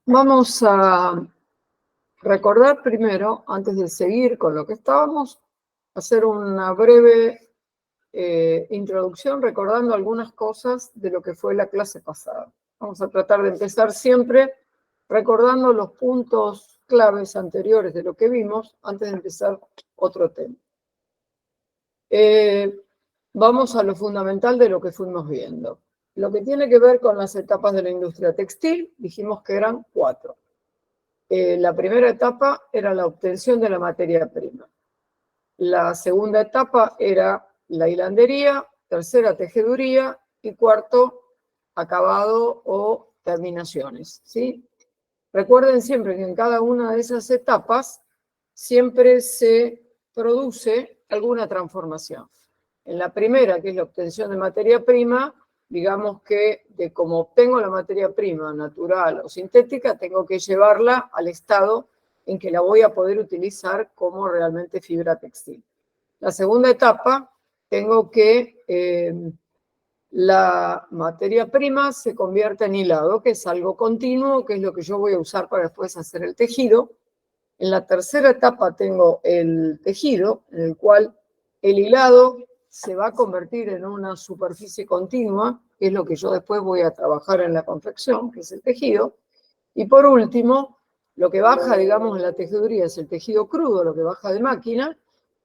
Vamos a recordar primero, antes de seguir con lo que estábamos, hacer una breve introducción recordando algunas cosas de lo que fue la clase pasada. Vamos a tratar de empezar siempre recordando los puntos claves anteriores de lo que vimos antes de empezar otro tema. Vamos a lo fundamental de lo que fuimos viendo. Lo que tiene que ver con las etapas de la industria textil, dijimos que eran 4. La primera etapa era la obtención de la materia prima. La segunda etapa era la hilandería, tercera tejeduría y cuarto acabado o terminaciones, ¿sí? Recuerden siempre que en cada una de esas etapas siempre se produce alguna transformación. En la primera, que es la obtención de materia prima, digamos que de cómo obtengo la materia prima natural o sintética, tengo que llevarla al estado en que la voy a poder utilizar como realmente fibra textil. La segunda etapa, tengo que la materia prima se convierte en hilado, que es algo continuo, que es lo que yo voy a usar para después hacer el tejido. En la tercera etapa tengo el tejido, en el cual el hilado se va a convertir en una superficie continua, que es lo que yo después voy a trabajar en la confección, que es el tejido. Y por último, lo que baja, digamos, en la tejeduría es el tejido crudo, lo que baja de máquina,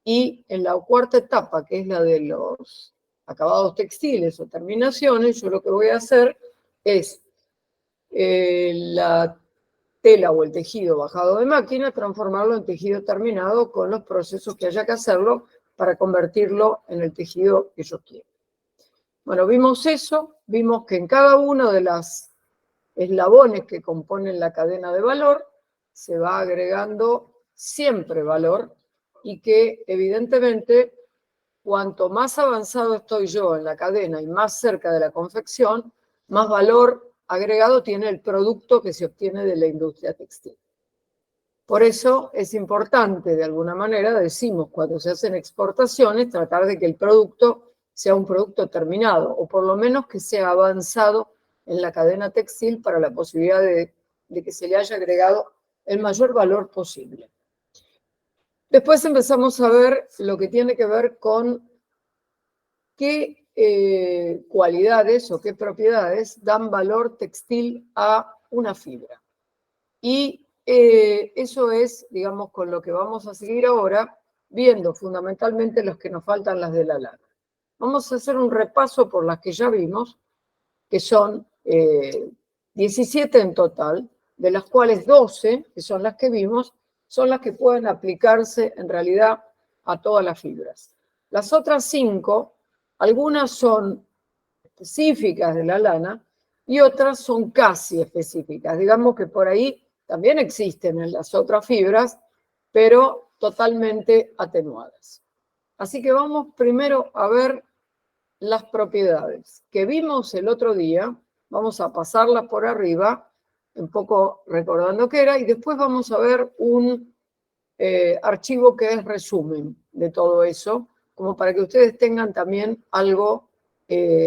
y en la cuarta etapa, que es la de los acabados textiles o terminaciones, yo lo que voy a hacer es la tela o el tejido bajado de máquina, transformarlo en tejido terminado con los procesos que haya que hacerlo para convertirlo en el tejido que yo quiero. Bueno, vimos eso, vimos que en cada uno de los eslabones que componen la cadena de valor se va agregando siempre valor y que evidentemente cuanto más avanzado estoy yo en la cadena y más cerca de la confección, más valor agregado tiene el producto que se obtiene de la industria textil. Por eso es importante, de alguna manera, decimos cuando se hacen exportaciones, tratar de que el producto sea un producto terminado, o por lo menos que sea avanzado en la cadena textil para la posibilidad de que se le haya agregado el mayor valor posible. Después empezamos a ver lo que tiene que ver con qué cualidades o qué propiedades dan valor textil a una fibra. Y eso es, digamos, con lo que vamos a seguir ahora, viendo fundamentalmente los que nos faltan, las de la lana. Vamos a hacer un repaso por las que ya vimos, que son 17 en total, de las cuales 12, que son las que vimos, son las que pueden aplicarse en realidad a todas las fibras. Las otras 5, algunas son específicas de la lana y otras son casi específicas. Digamos que por ahí también existen en las otras fibras, pero totalmente atenuadas. Así que vamos primero a ver las propiedades que vimos el otro día. Vamos a pasarlas por arriba, un poco recordando qué era, y después vamos a ver un archivo que es resumen de todo eso, como para que ustedes tengan también algo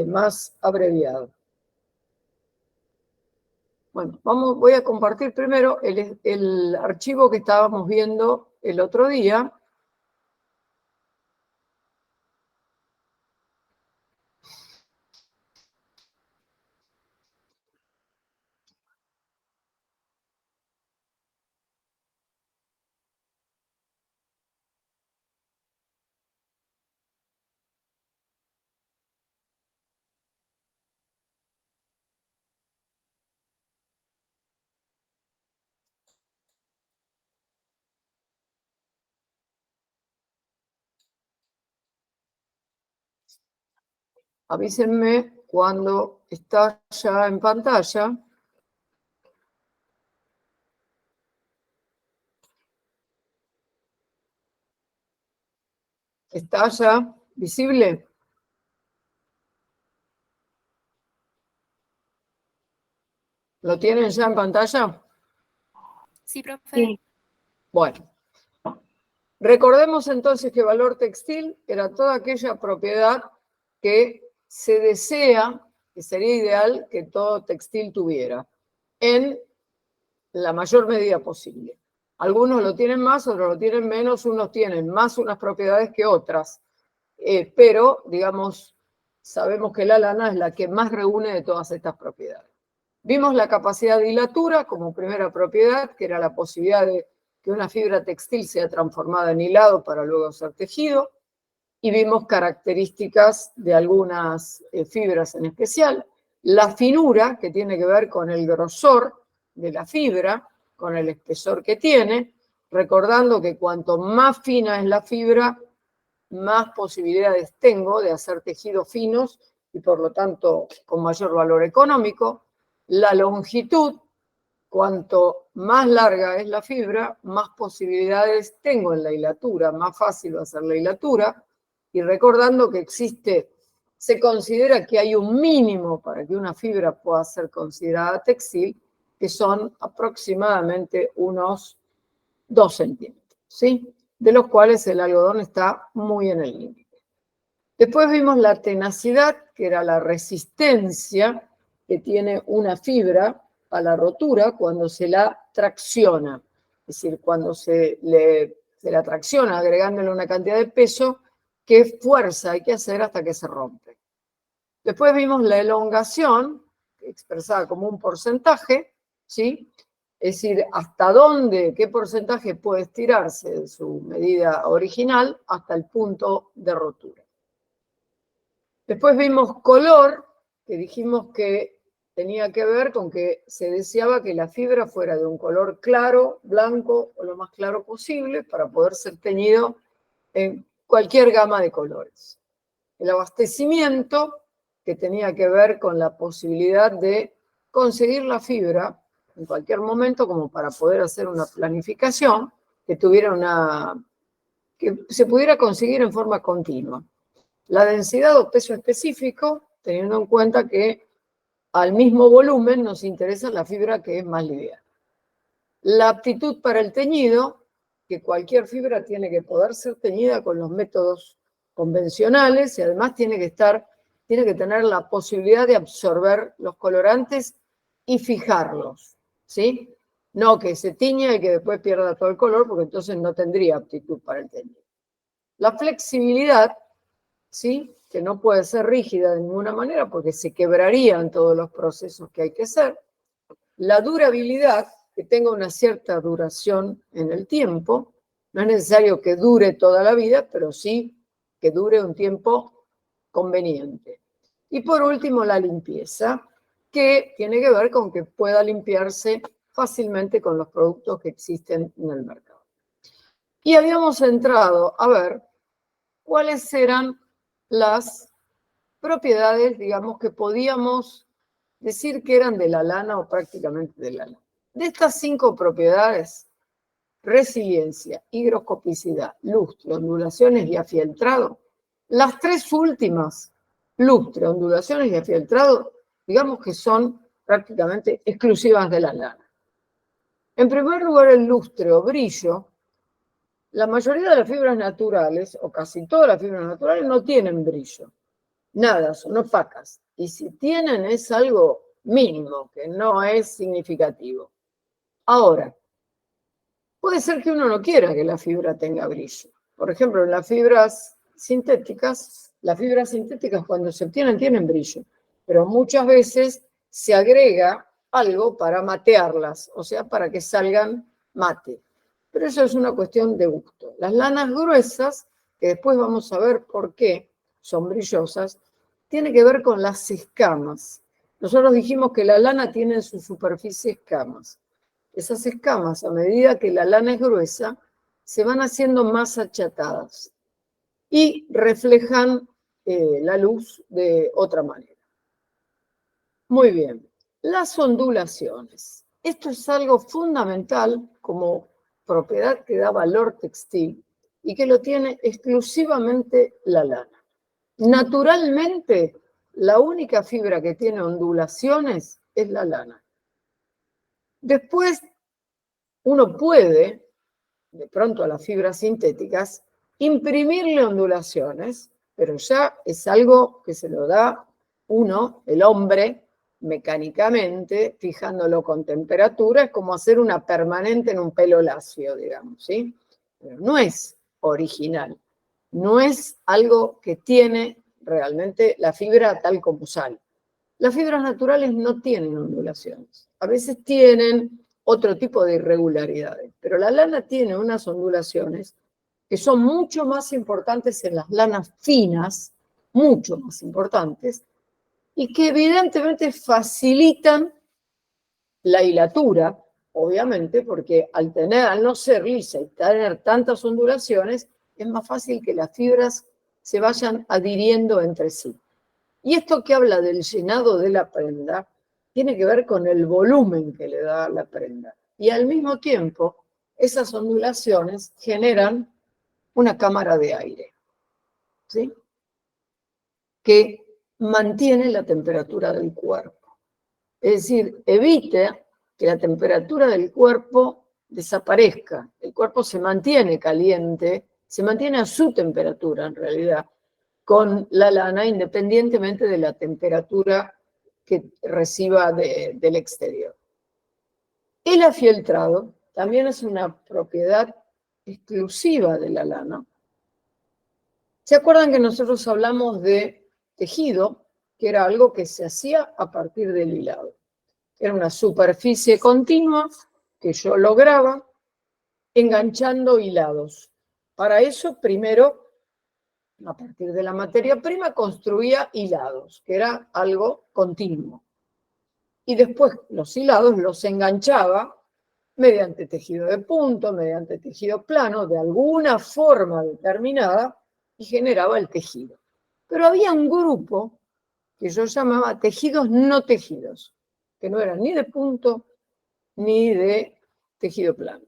más abreviado. Bueno, voy a compartir primero el archivo que estábamos viendo el otro día. Avísenme cuando está ya en pantalla. ¿Está ya visible? ¿Lo tienen ya en pantalla? Sí, profe. Sí. Bueno. Recordemos entonces que valor textil era toda aquella propiedad que se desea, que sería ideal que todo textil tuviera, en la mayor medida posible. Algunos lo tienen más, otros lo tienen menos, unos tienen más unas propiedades que otras, pero, digamos, sabemos que la lana es la que más reúne de todas estas propiedades. Vimos la capacidad de hilatura como primera propiedad, que era la posibilidad de que una fibra textil sea transformada en hilado para luego ser tejido, y vimos características de algunas fibras en especial. La finura, que tiene que ver con el grosor de la fibra, con el espesor que tiene, recordando que cuanto más fina es la fibra, más posibilidades tengo de hacer tejidos finos y por lo tanto con mayor valor económico. La longitud, cuanto más larga es la fibra, más posibilidades tengo en la hilatura, más fácil va a ser la hilatura. Y recordando que se considera que hay un mínimo para que una fibra pueda ser considerada textil, que son aproximadamente unos 2 centímetros, ¿sí? De los cuales el algodón está muy en el límite. Después vimos la tenacidad, que era la resistencia que tiene una fibra a la rotura cuando se la tracciona. Es decir, cuando se la tracciona agregándole una cantidad de peso, qué fuerza hay que hacer hasta que se rompe. Después vimos la elongación, expresada como un porcentaje, ¿sí? Es decir, hasta dónde, qué porcentaje puede estirarse de su medida original hasta el punto de rotura. Después vimos color, que dijimos que tenía que ver con que se deseaba que la fibra fuera de un color claro, blanco o lo más claro posible para poder ser teñido en cualquier gama de colores. El abastecimiento, que tenía que ver con la posibilidad de conseguir la fibra en cualquier momento como para poder hacer una planificación que se pudiera conseguir en forma continua. La densidad o peso específico, teniendo en cuenta que al mismo volumen nos interesa la fibra que es más liviana. La aptitud para el teñido, que cualquier fibra tiene que poder ser teñida con los métodos convencionales y además tiene que tener la posibilidad de absorber los colorantes y fijarlos, ¿sí? No que se tiña y que después pierda todo el color, porque entonces no tendría aptitud para el teñido. La flexibilidad, ¿sí? Que no puede ser rígida de ninguna manera porque se quebrarían todos los procesos que hay que hacer. La durabilidad, que tenga una cierta duración en el tiempo, no es necesario que dure toda la vida, pero sí que dure un tiempo conveniente. Y por último, la limpieza, que tiene que ver con que pueda limpiarse fácilmente con los productos que existen en el mercado. Y habíamos entrado a ver cuáles eran las propiedades, digamos, que podíamos decir que eran de la lana o prácticamente de la lana. De estas 5 propiedades, resiliencia, higroscopicidad, lustre, ondulaciones y afieltrado, las 3 últimas, lustre, ondulaciones y afieltrado, digamos que son prácticamente exclusivas de la lana. En primer lugar, el lustre o brillo. La mayoría de las fibras naturales, o casi todas las fibras naturales, no tienen brillo. Nada, son opacas. Y si tienen es algo mínimo, que no es significativo. Ahora, puede ser que uno no quiera que la fibra tenga brillo. Por ejemplo, en las fibras sintéticas cuando se obtienen tienen brillo, pero muchas veces se agrega algo para matearlas, o sea, para que salgan mate. Pero eso es una cuestión de gusto. Las lanas gruesas, que después vamos a ver por qué son brillosas, tiene que ver con las escamas. Nosotros dijimos que la lana tiene en su superficie escamas. Esas escamas, a medida que la lana es gruesa, se van haciendo más achatadas y reflejan la luz de otra manera. Muy bien, las ondulaciones. Esto es algo fundamental como propiedad que da valor textil y que lo tiene exclusivamente la lana. Naturalmente, la única fibra que tiene ondulaciones es la lana. Después, uno puede, de pronto a las fibras sintéticas, imprimirle ondulaciones, pero ya es algo que se lo da uno, el hombre, mecánicamente, fijándolo con temperatura, es como hacer una permanente en un pelo lacio, digamos, ¿sí? Pero no es original, no es algo que tiene realmente la fibra tal como sale. Las fibras naturales no tienen ondulaciones, a veces tienen otro tipo de irregularidades, pero la lana tiene unas ondulaciones que son mucho más importantes en las lanas finas, mucho más importantes, y que evidentemente facilitan la hilatura, obviamente, porque al no ser lisa y tener tantas ondulaciones, es más fácil que las fibras se vayan adhiriendo entre sí. Y esto que habla del llenado de la prenda, tiene que ver con el volumen que le da la prenda. Y al mismo tiempo, esas ondulaciones generan una cámara de aire, ¿sí? Que mantiene la temperatura del cuerpo. Es decir, evita que la temperatura del cuerpo desaparezca. El cuerpo se mantiene caliente, se mantiene a su temperatura en realidad, con la lana, independientemente de la temperatura que reciba del exterior. El afieltrado también es una propiedad exclusiva de la lana. ¿Se acuerdan que nosotros hablamos de tejido, que era algo que se hacía a partir del hilado? Era una superficie continua que yo lograba enganchando hilados. Para eso, primero, a partir de la materia prima, construía hilados, que era algo continuo. Y después los hilados los enganchaba mediante tejido de punto, mediante tejido plano, de alguna forma determinada, y generaba el tejido. Pero había un grupo que yo llamaba tejidos no tejidos, que no eran ni de punto ni de tejido plano,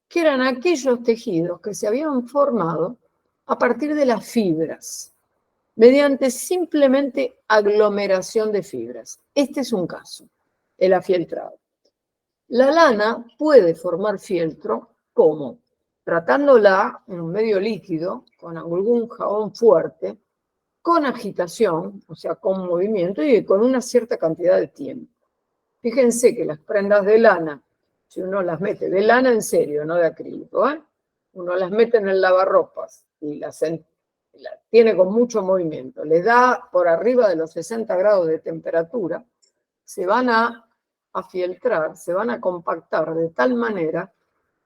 que eran aquellos tejidos que se habían formado a partir de las fibras, mediante simplemente aglomeración de fibras. Este es un caso, el afieltrado. La lana puede formar fieltro, ¿cómo? Tratándola en un medio líquido, con algún jabón fuerte, con agitación, o sea, con movimiento y con una cierta cantidad de tiempo. Fíjense que las prendas de lana, si uno las mete de lana en serio, no de acrílico, uno las mete en el lavarropas y las tiene con mucho movimiento, les da por arriba de los 60 grados de temperatura, se van a afieltrar, se van a compactar de tal manera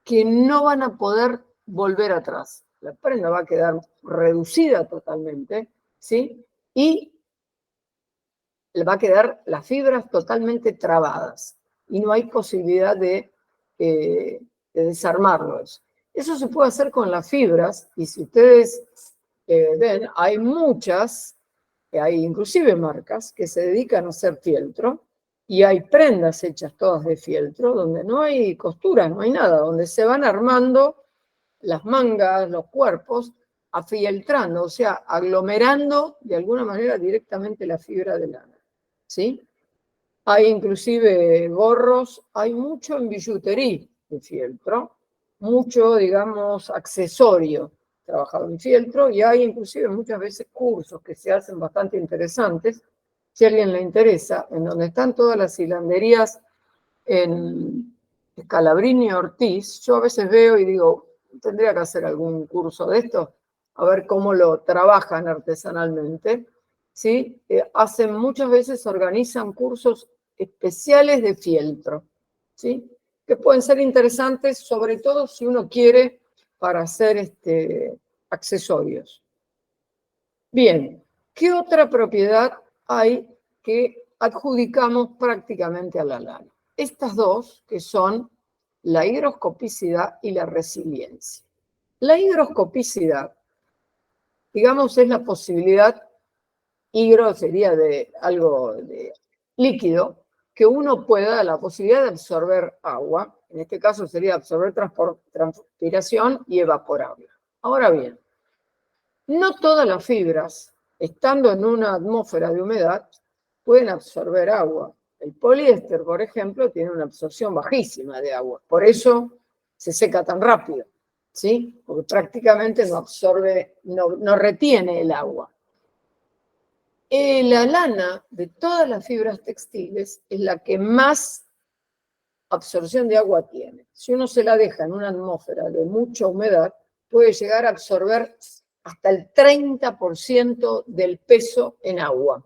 que no van a poder volver atrás. La prenda va a quedar reducida totalmente, ¿sí? Y va a quedar las fibras totalmente trabadas y no hay posibilidad de desarmarlo. Eso se puede hacer con las fibras y si ustedes ven, hay muchas, hay inclusive marcas que se dedican a hacer fieltro y hay prendas hechas todas de fieltro donde no hay costuras, no hay nada, donde se van armando las mangas, los cuerpos, afieltrando, o sea, aglomerando de alguna manera directamente la fibra de lana. ¿Sí? Hay inclusive gorros, hay mucho en billutería de fieltro, mucho, digamos, accesorio trabajado en fieltro, y hay inclusive muchas veces cursos que se hacen bastante interesantes, si a alguien le interesa, en donde están todas las hilanderías en Scalabrini y Ortiz. Yo a veces veo y digo, tendría que hacer algún curso de esto, a ver cómo lo trabajan artesanalmente. ¿Sí? Hacen muchas veces, organizan cursos especiales de fieltro, ¿sí? Que pueden ser interesantes, sobre todo si uno quiere para hacer accesorios. Bien, ¿qué otra propiedad hay que adjudicamos prácticamente a la lana? Estas dos, que son la higroscopicidad y la resiliencia. La higroscopicidad, digamos, es la posibilidad, higro sería de algo de líquido, que uno pueda, la posibilidad de absorber agua, en este caso sería absorber transpiración y evaporarla. Ahora bien, no todas las fibras, estando en una atmósfera de humedad, pueden absorber agua. El poliéster, por ejemplo, tiene una absorción bajísima de agua, por eso se seca tan rápido, ¿sí? Porque prácticamente no absorbe, no retiene el agua. La lana de todas las fibras textiles es la que más absorción de agua tiene. Si uno se la deja en una atmósfera de mucha humedad, puede llegar a absorber hasta el 30% del peso en agua,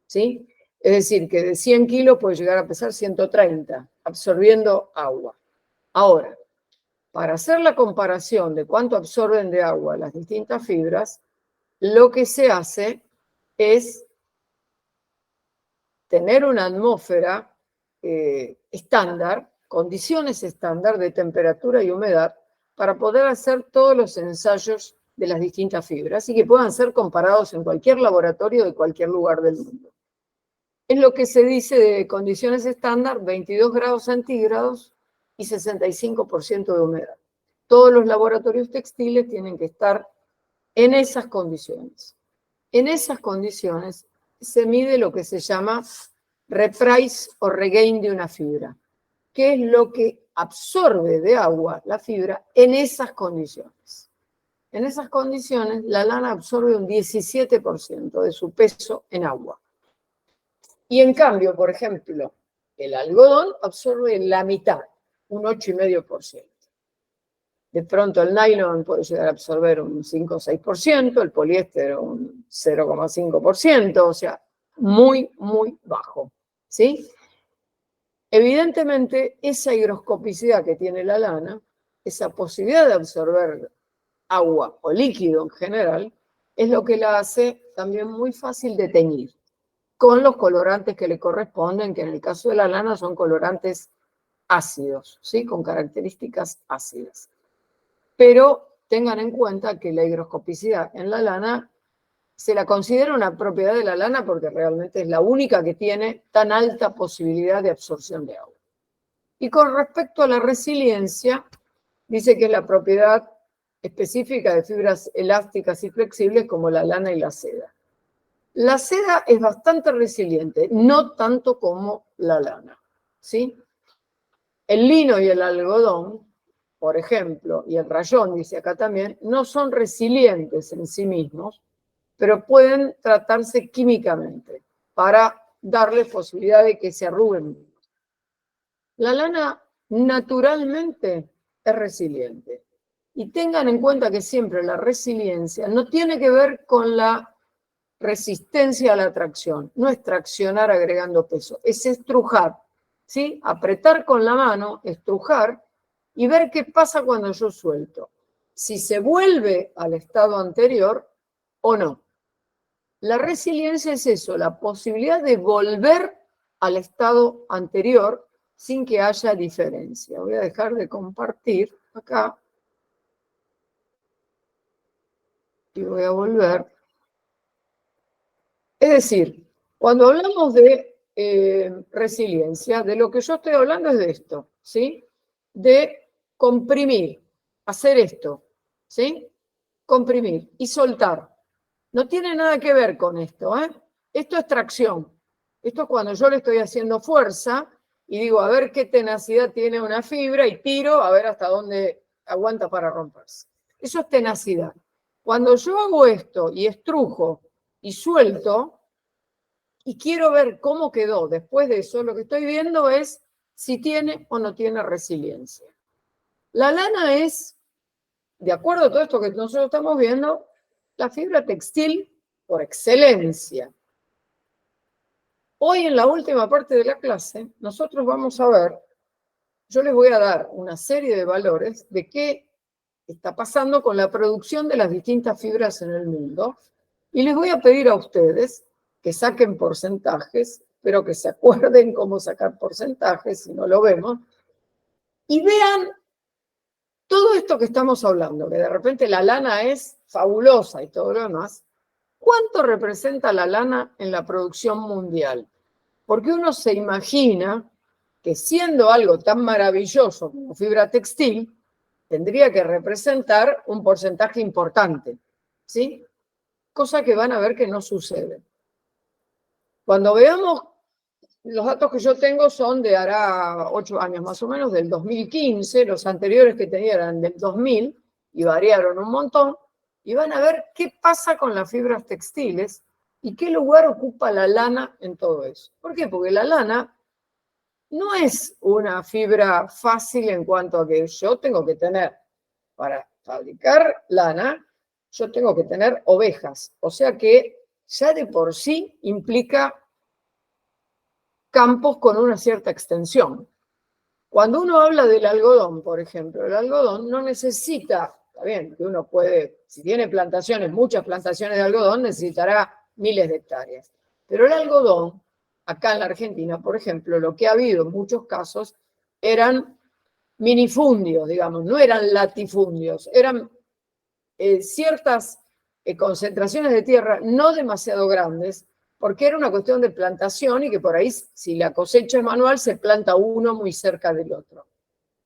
¿sí? Es decir, que de 100 kilos puede llegar a pesar 130, absorbiendo agua. Ahora, para hacer la comparación de cuánto absorben de agua las distintas fibras, lo que se hace es tener una atmósfera estándar, condiciones estándar de temperatura y humedad, para poder hacer todos los ensayos de las distintas fibras y que puedan ser comparados en cualquier laboratorio de cualquier lugar del mundo. Es lo que se dice de condiciones estándar, 22 grados centígrados y 65% de humedad. Todos los laboratorios textiles tienen que estar en esas condiciones. En esas condiciones se mide lo que se llama reprise o regain de una fibra, que es lo que absorbe de agua la fibra en esas condiciones. En esas condiciones, la lana absorbe un 17% de su peso en agua. Y en cambio, por ejemplo, el algodón absorbe la mitad, un 8,5%. De pronto el nylon puede llegar a absorber un 5 o 6%, el poliéster un 0,5%, o sea, muy, muy bajo, ¿sí? Evidentemente, esa higroscopicidad que tiene la lana, esa posibilidad de absorber agua o líquido en general, es lo que la hace también muy fácil de teñir, con los colorantes que le corresponden, que en el caso de la lana son colorantes ácidos, ¿sí? Con características ácidas. Pero tengan en cuenta que la higroscopicidad en la lana se la considera una propiedad de la lana porque realmente es la única que tiene tan alta posibilidad de absorción de agua. Y con respecto a la resiliencia, dice que es la propiedad específica de fibras elásticas y flexibles como la lana y la seda. La seda es bastante resiliente, no tanto como la lana, ¿sí? El lino y el algodón, por ejemplo, y el rayón, dice acá también, no son resilientes en sí mismos, pero pueden tratarse químicamente para darles posibilidad de que se arruguen. La lana naturalmente es resiliente. Y tengan en cuenta que siempre la resiliencia no tiene que ver con la resistencia a la tracción, no es traccionar agregando peso, es estrujar, ¿sí? Apretar con la mano, estrujar y ver qué pasa cuando yo suelto. Si se vuelve al estado anterior o no. La resiliencia es eso, la posibilidad de volver al estado anterior sin que haya diferencia. Voy a dejar de compartir acá y voy a volver. Es decir, cuando hablamos de resiliencia, de lo que yo estoy hablando es de esto, ¿sí? De comprimir, hacer esto, ¿sí? Comprimir y soltar. No tiene nada que ver con esto, ¿eh? Esto es tracción. Esto es cuando yo le estoy haciendo fuerza y digo, a ver qué tenacidad tiene una fibra y tiro a ver hasta dónde aguanta para romperse. Eso es tenacidad. Cuando yo hago esto y estrujo y suelto y quiero ver cómo quedó después de eso, lo que estoy viendo es si tiene o no tiene resiliencia. La lana es, de acuerdo a todo esto que nosotros estamos viendo, la fibra textil por excelencia. Hoy en la última parte de la clase, nosotros vamos a ver, yo les voy a dar una serie de valores de qué está pasando con la producción de las distintas fibras en el mundo y les voy a pedir a ustedes que saquen porcentajes, pero que se acuerden cómo sacar porcentajes, si no lo vemos, y vean todo esto que estamos hablando, que de repente la lana es fabulosa y todo lo demás. ¿Cuánto representa la lana en la producción mundial? Porque uno se imagina que siendo algo tan maravilloso como fibra textil, tendría que representar un porcentaje importante, ¿sí? Cosa que van a ver que no sucede. Cuando veamos, los datos que yo tengo son de hará 8 años más o menos, del 2015, los anteriores que tenía eran del 2000 y variaron un montón, y van a ver qué pasa con las fibras textiles ¿Y qué lugar ocupa la lana en todo eso? ¿Por qué? Porque la lana no es una fibra fácil en cuanto a que yo tengo que tener, para fabricar lana, yo tengo que tener ovejas. O sea que ya de por sí implica campos con una cierta extensión. Cuando uno habla del algodón, por ejemplo, el algodón no necesita, está bien, que uno puede, si tiene plantaciones, muchas plantaciones de algodón, necesitará miles de hectáreas. Pero el algodón, acá en la Argentina, por ejemplo, lo que ha habido en muchos casos eran minifundios, digamos, no eran latifundios, eran ciertas concentraciones de tierra no demasiado grandes, porque era una cuestión de plantación y que por ahí, si la cosecha es manual, se planta uno muy cerca del otro.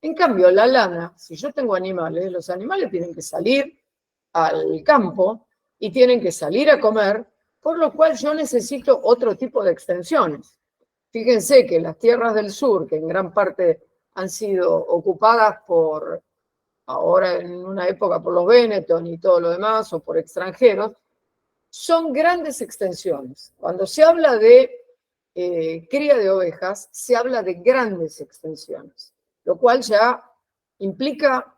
En cambio, la lana, si yo tengo animales, los animales tienen que salir al campo y tienen que salir a comer, por lo cual yo necesito otro tipo de extensiones. Fíjense que las tierras del sur, que en gran parte han sido ocupadas por, ahora en una época por los Benetton y todo lo demás, o por extranjeros, son grandes extensiones. Cuando se habla de cría de ovejas, se habla de grandes extensiones, lo cual ya implica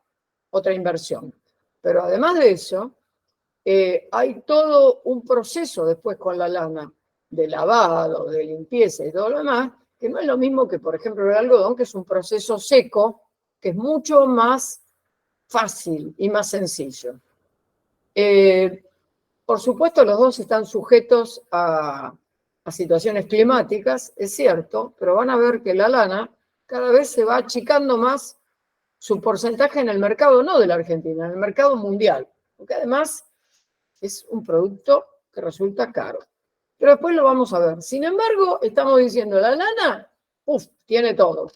otra inversión. Pero además de eso, hay todo un proceso después con la lana de lavado, de limpieza y todo lo demás, que no es lo mismo que, por ejemplo, el algodón, que es un proceso seco, que es mucho más fácil y más sencillo. Por supuesto, los dos están sujetos a situaciones climáticas, es cierto, pero van a ver que la lana cada vez se va achicando más su porcentaje en el mercado, no de la Argentina, en el mercado mundial, porque además es un producto que resulta caro. Pero después lo vamos a ver. Sin embargo, estamos diciendo, la lana, tiene todo.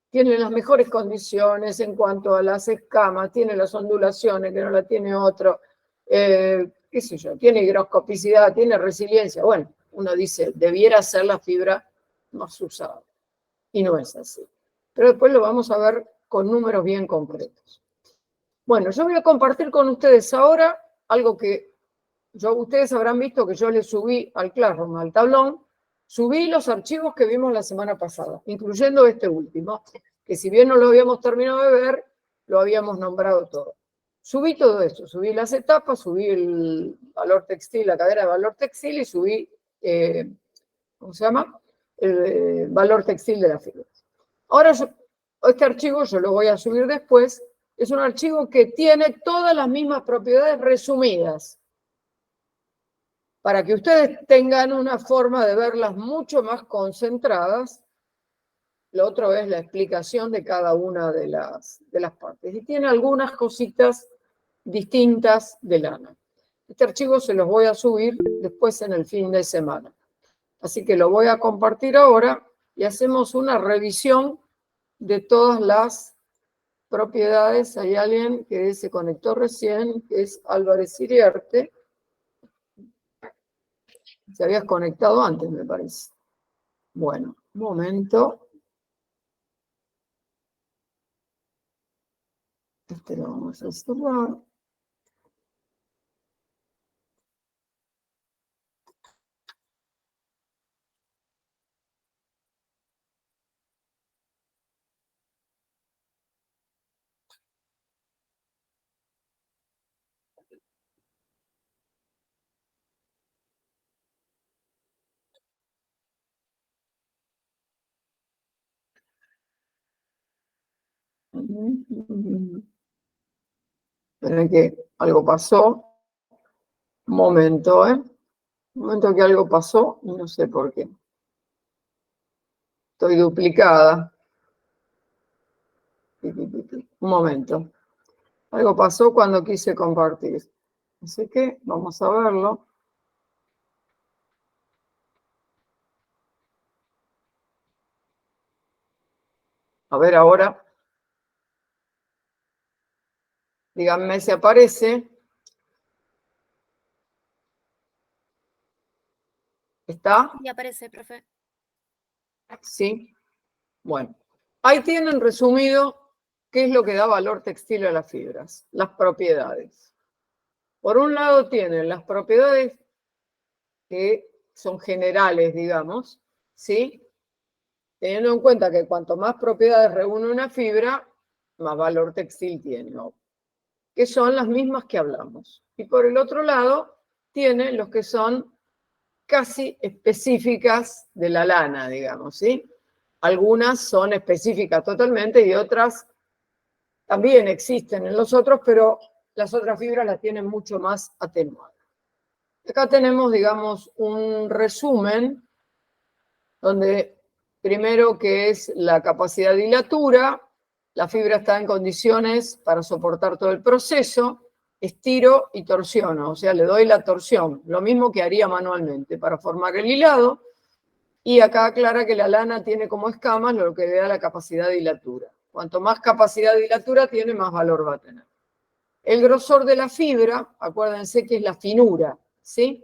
Tiene las mejores condiciones en cuanto a las escamas, tiene las ondulaciones que no la tiene otro, qué sé yo, tiene higroscopicidad, tiene resiliencia. Bueno, uno dice, debiera ser la fibra más usada. Y no es así. Pero después lo vamos a ver con números bien concretos. Bueno, yo voy a compartir con ustedes ahora algo que ustedes habrán visto que yo les subí al Classroom, al tablón, subí los archivos que vimos la semana pasada, incluyendo este último, que si bien no lo habíamos terminado de ver, lo habíamos nombrado todo. Subí todo esto, subí las etapas, subí el valor textil, la cadena de valor textil y subí, ¿cómo se llama? El valor textil de las fibras. Ahora, este archivo yo lo voy a subir después, es un archivo que tiene todas las mismas propiedades resumidas, para que ustedes tengan una forma de verlas mucho más concentradas. Lo otro es la explicación de cada una de las partes. Y tiene algunas cositas distintas de lana. Este archivo se los voy a subir después en el fin de semana. Así que lo voy a compartir ahora y hacemos una revisión de todas las propiedades. Hay alguien que se conectó recién, que es Álvarez Iriarte. Se habías conectado antes, me parece. Bueno, un momento. Este lo vamos a cerrar. Esperen que algo pasó. Un momento, Un momento que algo pasó y no sé por qué. Estoy duplicada. Un momento. Algo pasó cuando quise compartir. Así que vamos a verlo. A ver ahora. Díganme si aparece. ¿Está? Y aparece, profe. Sí. Bueno. Ahí tienen resumido qué es lo que da valor textil a las fibras. Las propiedades. Por un lado tienen las propiedades que son generales, digamos, ¿sí? Teniendo en cuenta que cuanto más propiedades reúne una fibra, más valor textil tiene, ¿no? Que son las mismas que hablamos. Y por el otro lado, tiene los que son casi específicas de la lana, digamos, ¿sí? Algunas son específicas totalmente y otras también existen en los otros, pero las otras fibras las tienen mucho más atenuadas. Acá tenemos, digamos, un resumen donde primero que es la capacidad dilatura, la fibra está en condiciones para soportar todo el proceso, estiro y torsiono, o sea, le doy la torsión, lo mismo que haría manualmente para formar el hilado, y acá aclara que la lana tiene como escamas lo que le da la capacidad dilatura. Cuanto más capacidad dilatura tiene, más valor va a tener. El grosor de la fibra, acuérdense que es la finura, ¿sí?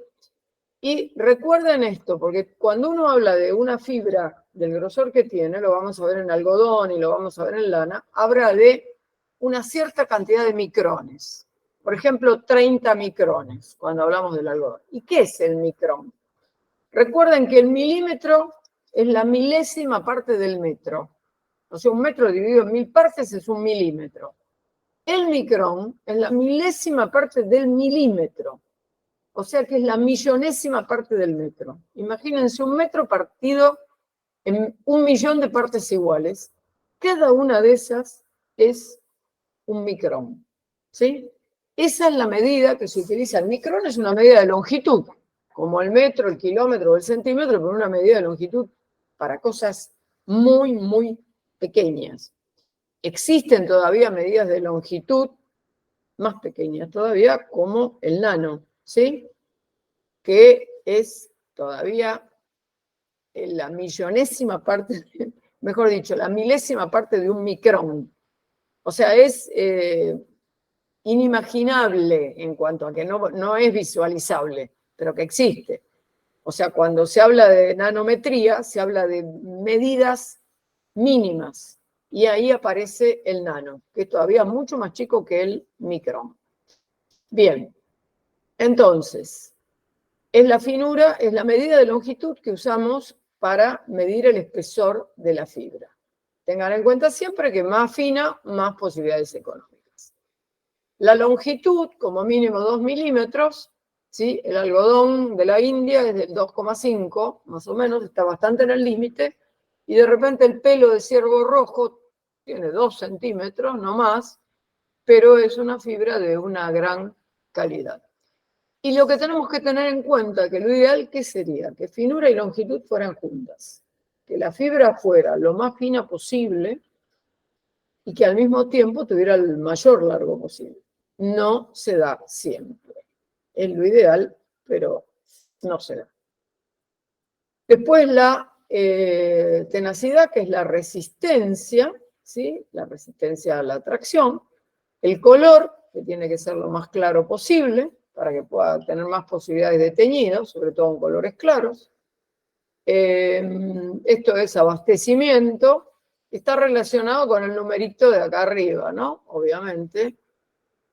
Y recuerden esto, porque cuando uno habla de una fibra del grosor que tiene, lo vamos a ver en algodón y lo vamos a ver en lana, habla de una cierta cantidad de micrones. Por ejemplo, 30 micrones, cuando hablamos del algodón. ¿Y qué es el micrón? Recuerden que el milímetro es la milésima parte del metro. O sea, un metro dividido en 1000 partes es un milímetro. El micrón es la milésima parte del milímetro. O sea que es la millonésima parte del metro. Imagínense un metro partido en 1.000.000 de partes iguales. Cada una de esas es un micrón. ¿Sí? Esa es la medida que se utiliza. El micrón es una medida de longitud, como el metro, el kilómetro o el centímetro, pero una medida de longitud para cosas muy, muy pequeñas. Existen todavía medidas de longitud más pequeñas todavía, como el nano, ¿sí? Que es todavía la millonésima parte, mejor dicho, la milésima parte de un micrón. O sea, es inimaginable en cuanto a que no es visualizable, pero que existe. O sea, cuando se habla de nanometría, se habla de medidas mínimas. Y ahí aparece el nano, que es todavía mucho más chico que el micrón. Bien, entonces, es la finura, es la medida de longitud que usamos para medir el espesor de la fibra. Tengan en cuenta siempre que más fina, más posibilidades económicas. La longitud, como mínimo 2 milímetros, ¿sí? El algodón de la India es del 2,5, más o menos, está bastante en el límite, y de repente el pelo de ciervo rojo tiene 2 centímetros, no más, pero es una fibra de una gran calidad. Y lo que tenemos que tener en cuenta, que lo ideal, ¿qué sería? Que finura y longitud fueran juntas, que la fibra fuera lo más fina posible y que al mismo tiempo tuviera el mayor largo posible. No se da siempre. Es lo ideal, pero no se da. Después la tenacidad, que es la resistencia, ¿sí? La resistencia a la tracción. El color, que tiene que ser lo más claro posible, para que pueda tener más posibilidades de teñido, sobre todo en colores claros. Esto es abastecimiento. Está relacionado con el numerito de acá arriba, ¿no? Obviamente.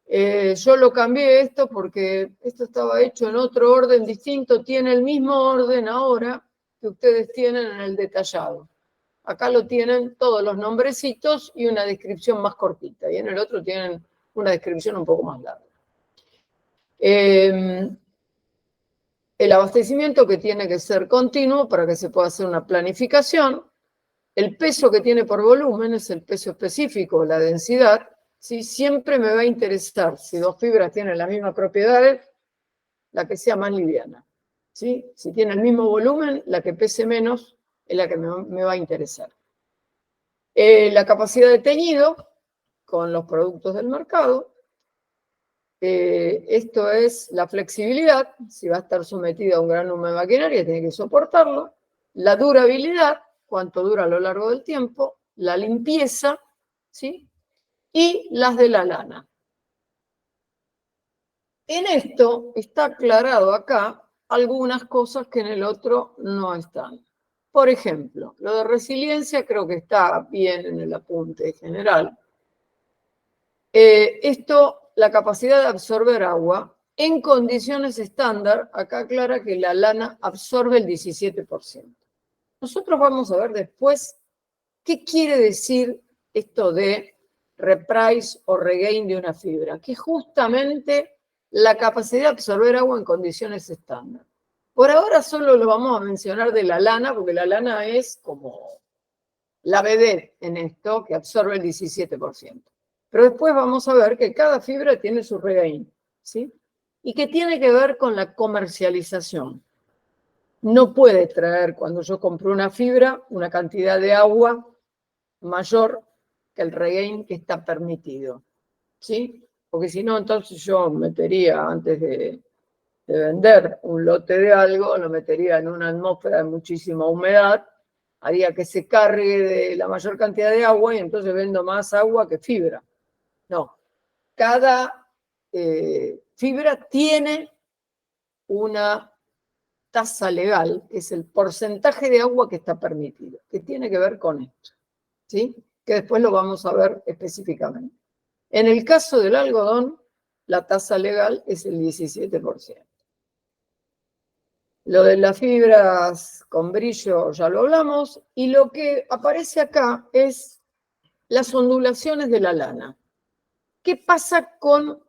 Yo lo cambié esto porque esto estaba hecho en otro orden distinto. Tiene el mismo orden ahora que ustedes tienen en el detallado. Acá lo tienen todos los nombrecitos y una descripción más cortita. Y en el otro tienen una descripción un poco más larga. El abastecimiento, que tiene que ser continuo para que se pueda hacer una planificación. El peso que tiene por volumen es el peso específico, la densidad. ¿Sí? Siempre me va a interesar, si dos fibras tienen las mismas propiedades, la que sea más liviana. ¿Sí? Si tiene el mismo volumen, la que pese menos es la que me va a interesar. La capacidad de teñido con los productos del mercado. Esto es la flexibilidad, si va a estar sometido a un gran número de maquinaria, tiene que soportarlo. La durabilidad, cuánto dura a lo largo del tiempo. La limpieza, ¿sí? Y las de la lana. En esto está aclarado acá algunas cosas que en el otro no están. Por ejemplo, lo de resiliencia creo que está bien en el apunte general. La capacidad de absorber agua En condiciones estándar, acá aclara que la lana absorbe el 17%. Nosotros vamos a ver después qué quiere decir esto de reprise o regain de una fibra, que es justamente la capacidad de absorber agua en condiciones estándar. Por ahora solo lo vamos a mencionar de la lana, porque la lana es como la vedette en esto, que absorbe el 17%. Pero después vamos a ver que cada fibra tiene su regain, ¿sí? Y que tiene que ver con la comercialización. No puede traer, cuando yo compro una fibra, una cantidad de agua mayor que el regain que está permitido, ¿sí? Porque si no, entonces yo metería, antes de vender un lote de algo, lo metería en una atmósfera de muchísima humedad, haría que se cargue de la mayor cantidad de agua y entonces vendo más agua que fibra. No, cada fibra tiene una tasa legal, que es el porcentaje de agua que está permitido, que tiene que ver con esto, ¿sí? Que después lo vamos a ver específicamente. En el caso del algodón, la tasa legal es el 17%. Lo de las fibras con brillo ya lo hablamos, y lo que aparece acá es las ondulaciones de la lana. ¿Qué pasa con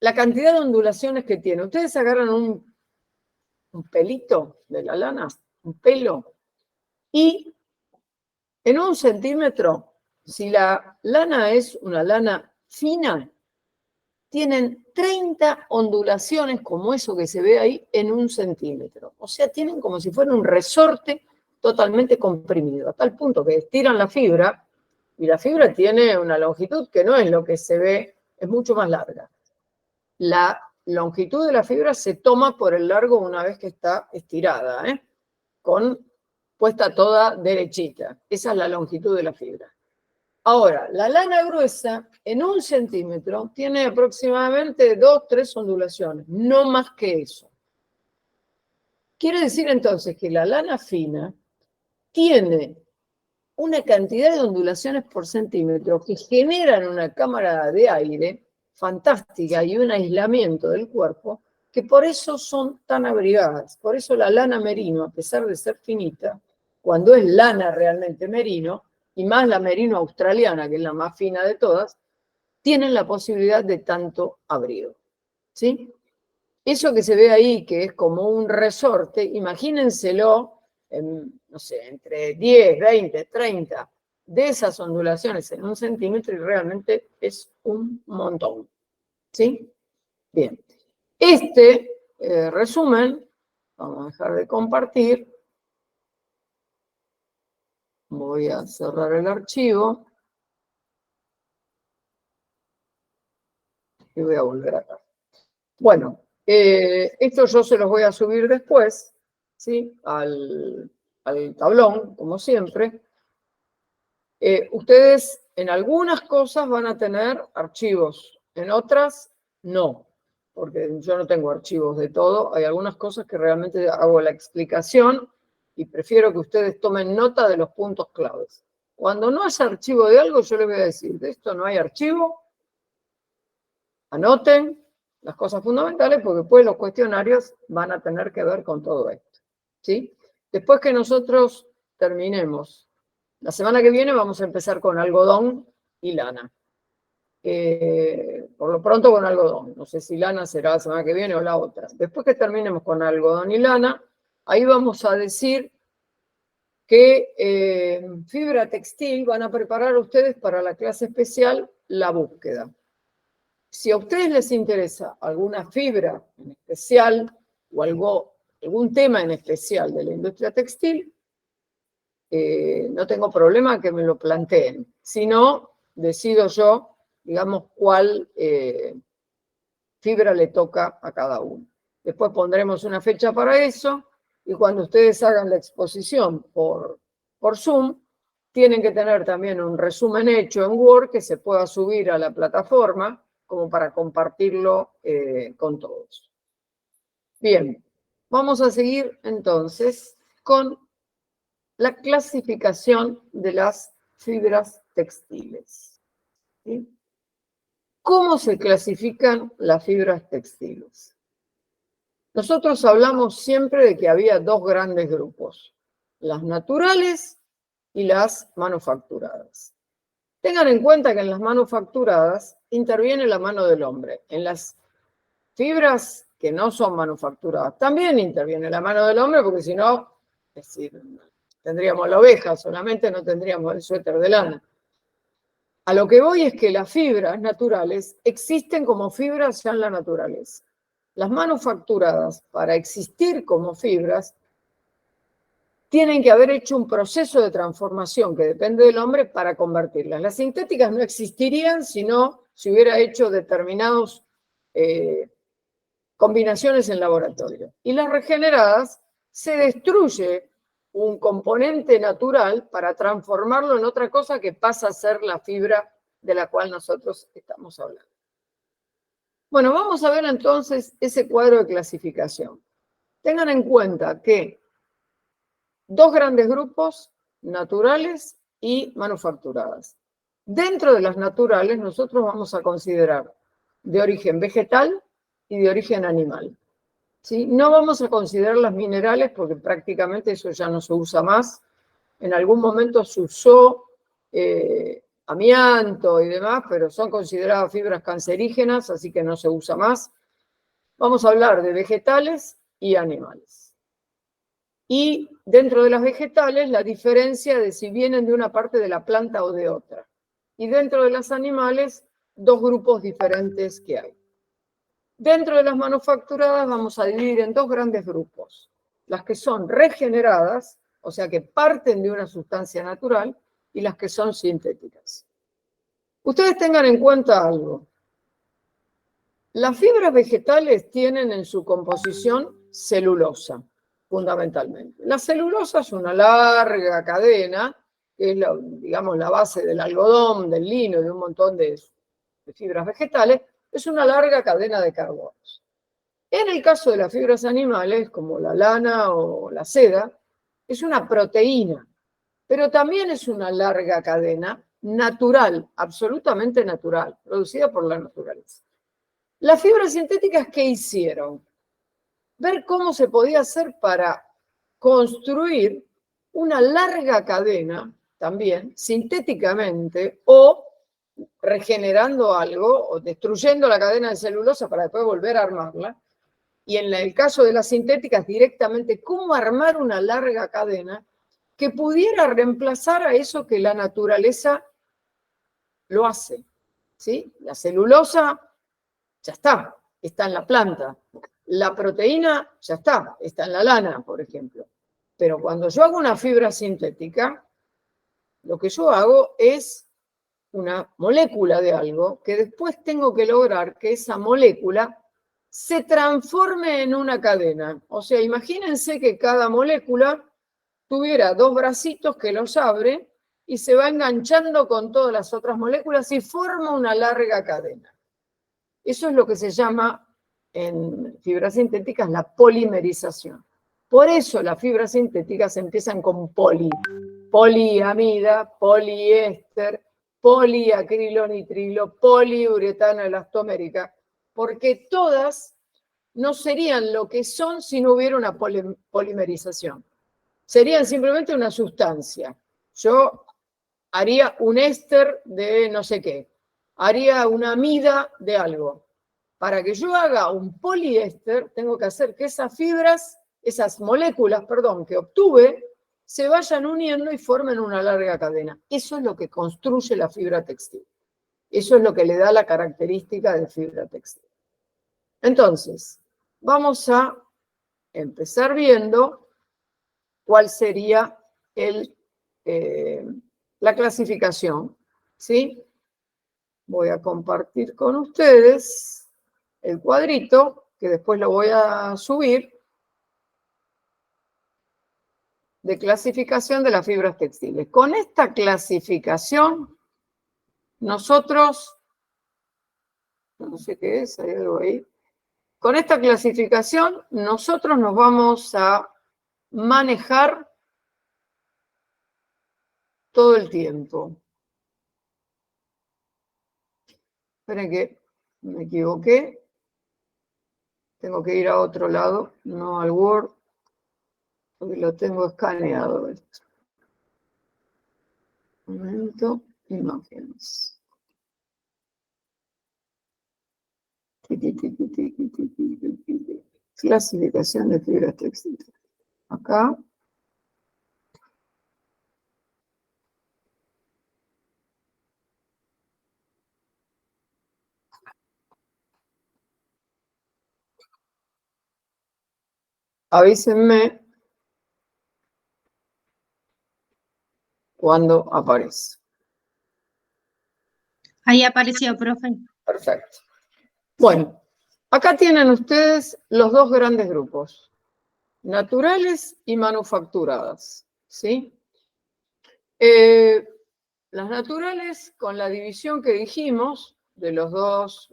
la cantidad de ondulaciones que tiene? Ustedes agarran un pelito de la lana, un pelo, y en 1 centímetro, si la lana es una lana fina, tienen 30 ondulaciones como eso que se ve ahí en 1 centímetro. O sea, tienen como si fuera un resorte totalmente comprimido, a tal punto que estiran la fibra, y la fibra tiene una longitud que no es lo que se ve, es mucho más larga. La longitud de la fibra se toma por el largo una vez que está estirada, puesta toda derechita. Esa es la longitud de la fibra. Ahora, la lana gruesa, en 1 centímetro, tiene aproximadamente 2, 3 ondulaciones, no más que eso. Quiere decir entonces que la lana fina tiene una cantidad de ondulaciones por centímetro que generan una cámara de aire fantástica y un aislamiento del cuerpo, que por eso son tan abrigadas. Por eso la lana merino, a pesar de ser finita, cuando es lana realmente merino, y más la merino australiana, que es la más fina de todas, tienen la posibilidad de tanto abrigo, ¿sí? Eso que se ve ahí, que es como un resorte, imagínenselo, no sé, entre 10, 20, 30 de esas ondulaciones en 1 centímetro, y realmente es un montón, ¿sí? Bien. Este resumen, vamos a dejar de compartir. Voy a cerrar el archivo. Y voy a volver acá. Bueno, esto yo se los voy a subir después, ¿sí? Al tablón, como siempre. Ustedes en algunas cosas van a tener archivos, en otras no, porque yo no tengo archivos de todo. Hay algunas cosas que realmente hago la explicación y prefiero que ustedes tomen nota de los puntos claves. Cuando no haya archivo de algo, yo les voy a decir, de esto no hay archivo, anoten las cosas fundamentales, porque después los cuestionarios van a tener que ver con todo esto, ¿sí? Después que nosotros terminemos, la semana que viene vamos a empezar con algodón y lana. Por lo pronto con algodón. No sé si lana será la semana que viene o la otra. Después que terminemos con algodón y lana, ahí vamos a decir qué fibra textil van a preparar ustedes para la clase especial, la búsqueda. Si a ustedes les interesa alguna fibra en especial o algún tema en especial de la industria textil, no tengo problema que me lo planteen. Si no, decido yo, digamos, cuál fibra le toca a cada uno. Después pondremos una fecha para eso, y cuando ustedes hagan la exposición por Zoom, tienen que tener también un resumen hecho en Word que se pueda subir a la plataforma como para compartirlo con todos. Bien, vamos a seguir entonces con la clasificación de las fibras textiles, ¿sí? ¿Cómo se clasifican las fibras textiles? Nosotros hablamos siempre de que había dos grandes grupos, las naturales y las manufacturadas. Tengan en cuenta que en las manufacturadas interviene la mano del hombre. En las fibras que no son manufacturadas también interviene la mano del hombre, porque si no, es decir, tendríamos la oveja solamente, no tendríamos el suéter de lana. A lo que voy es que las fibras naturales existen como fibras ya en la naturaleza. Las manufacturadas, para existir como fibras, tienen que haber hecho un proceso de transformación que depende del hombre para convertirlas. Las sintéticas no existirían si no se hubiera hecho determinadas combinaciones en laboratorio. Y las regeneradas se destruye un componente natural para transformarlo en otra cosa que pasa a ser la fibra de la cual nosotros estamos hablando. Bueno, vamos a ver entonces ese cuadro de clasificación. Tengan en cuenta que dos grandes grupos, naturales y manufacturadas. Dentro de las naturales, nosotros vamos a considerar de origen vegetal y de origen animal. ¿Sí? No vamos a considerar las minerales porque prácticamente eso ya no se usa más. En algún momento se usó amianto y demás, pero son consideradas fibras cancerígenas, así que no se usa más. Vamos a hablar de vegetales y animales. Y dentro de las vegetales, la diferencia de si vienen de una parte de la planta o de otra. Y dentro de las animales, dos grupos diferentes que hay. Dentro de las manufacturadas vamos a dividir en dos grandes grupos. Las que son regeneradas, o sea que parten de una sustancia natural, y las que son sintéticas. Ustedes tengan en cuenta algo. Las fibras vegetales tienen en su composición celulosa, fundamentalmente. La celulosa es una larga cadena, que es digamos, la base del algodón, del lino, de un montón de fibras vegetales, es una larga cadena de carbonos. En el caso de las fibras animales, como la lana o la seda, es una proteína, pero también es una larga cadena natural, absolutamente natural, producida por la naturaleza. Las fibras sintéticas, ¿qué hicieron? Ver cómo se podía hacer para construir una larga cadena, también sintéticamente, o regenerando algo, o destruyendo la cadena de celulosa para después volver a armarla. Y en el caso de las sintéticas, directamente, cómo armar una larga cadena que pudiera reemplazar a eso que la naturaleza lo hace. ¿Sí? La celulosa ya está en la planta. La proteína ya está en la lana, por ejemplo. Pero cuando yo hago una fibra sintética, lo que yo hago es una molécula de algo que después tengo que lograr que esa molécula se transforme en una cadena. O sea, imagínense que cada molécula tuviera dos bracitos que los abre y se va enganchando con todas las otras moléculas y forma una larga cadena. Eso es lo que se llama en fibras sintéticas la polimerización. Por eso las fibras sintéticas empiezan con poliamida, poliéster, poliacrilonitrilo, poliuretano elastomérica, porque todas no serían lo que son si no hubiera una polimerización. Serían simplemente una sustancia. Yo haría un éster de no sé qué, haría una amida de algo. Para que yo haga un poliéster, tengo que hacer que esas fibras, esas moléculas, perdón, que obtuve, se vayan uniendo y formen una larga cadena. Eso es lo que construye la fibra textil. Eso es lo que le da la característica de fibra textil. Entonces, vamos a empezar viendo cuál sería la clasificación. ¿Sí? Voy a compartir con ustedes el cuadrito, que después lo voy a subir, de clasificación de las fibras textiles. Con esta clasificación, nosotros, no sé qué es, hay algo ahí. Con esta clasificación, nosotros nos vamos a manejar todo el tiempo. Esperen que me equivoqué. Tengo que ir a otro lado, no al Word, porque lo tengo escaneado esto. Un momento, imágenes. Clasificación de fibras textiles. Acá. Avísenme cuando aparece. Ahí apareció, profe. Perfecto. Bueno, acá tienen ustedes los dos grandes grupos, naturales y manufacturadas, ¿sí? Las naturales, con la división que dijimos de los dos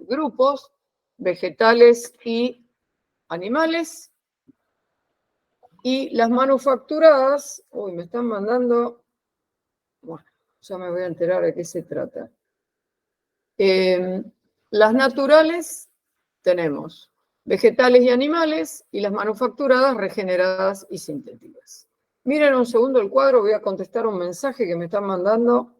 grupos, vegetales y animales, y las manufacturadas, uy, me están mandando, bueno, ya me voy a enterar de qué se trata. Las naturales tenemos vegetales y animales, y las manufacturadas regeneradas y sintéticas. Miren un segundo el cuadro, voy a contestar un mensaje que me están mandando.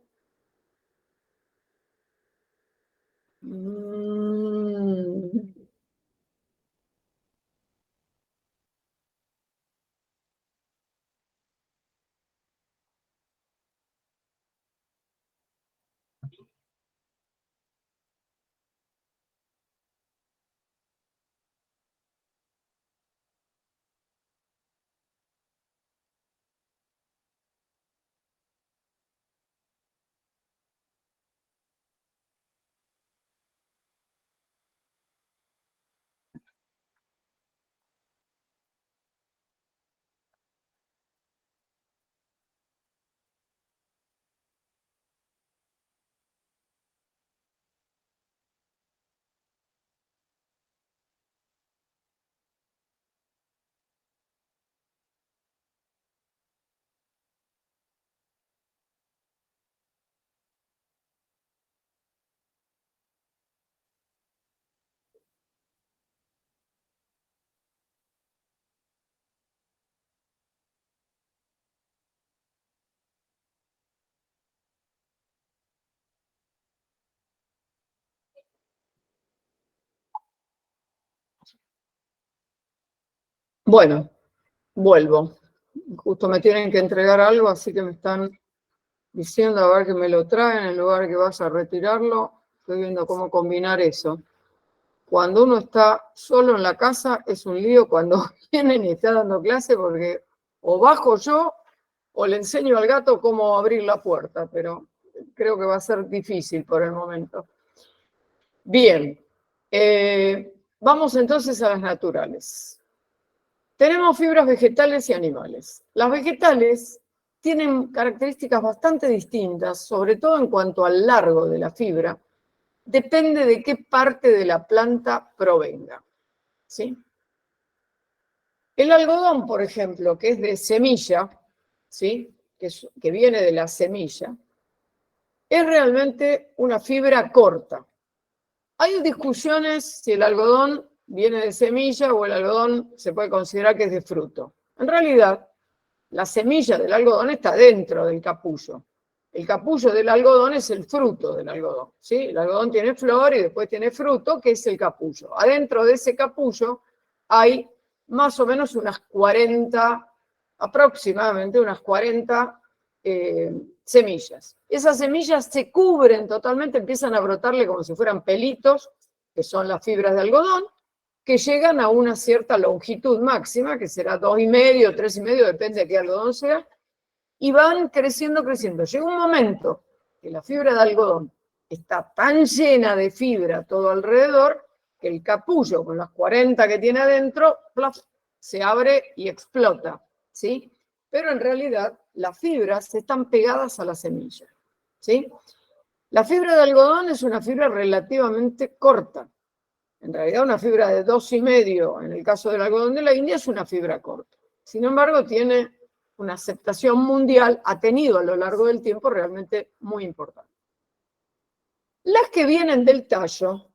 Bueno, vuelvo. Justo me tienen que entregar algo, así que me están diciendo a ver que me lo traen en lugar de que vaya a retirarlo. Estoy viendo cómo combinar eso. Cuando uno está solo en la casa es un lío cuando vienen y está dando clase, porque o bajo yo o le enseño al gato cómo abrir la puerta, pero creo que va a ser difícil por el momento. Bien, vamos entonces a las naturales. Tenemos fibras vegetales y animales. Las vegetales tienen características bastante distintas, sobre todo en cuanto al largo de la fibra. Depende de qué parte de la planta provenga, ¿sí? El algodón, por ejemplo, que es de semilla, ¿sí? Que viene de la semilla, es realmente una fibra corta. Hay discusiones si el algodón viene de semilla o el algodón se puede considerar que es de fruto. En realidad, la semilla del algodón está dentro del capullo. El capullo del algodón es el fruto del algodón, ¿sí? El algodón tiene flor y después tiene fruto, que es el capullo. Adentro de ese capullo hay más o menos unas 40, aproximadamente unas 40 semillas. Esas semillas se cubren totalmente, empiezan a brotarle como si fueran pelitos, que son las fibras de algodón, que llegan a una cierta longitud máxima, que será 2,5, 3,5, depende de qué algodón sea, y van creciendo, creciendo. Llega un momento que la fibra de algodón está tan llena de fibra todo alrededor, que el capullo con las 40 que tiene adentro, plaf, se abre y explota, ¿sí? Pero en realidad las fibras están pegadas a la semilla, ¿sí? La fibra de algodón es una fibra relativamente corta. En realidad una fibra de 2,5, en el caso del algodón de la India, es una fibra corta. Sin embargo, tiene una aceptación mundial, ha tenido a lo largo del tiempo realmente muy importante. Las que vienen del tallo,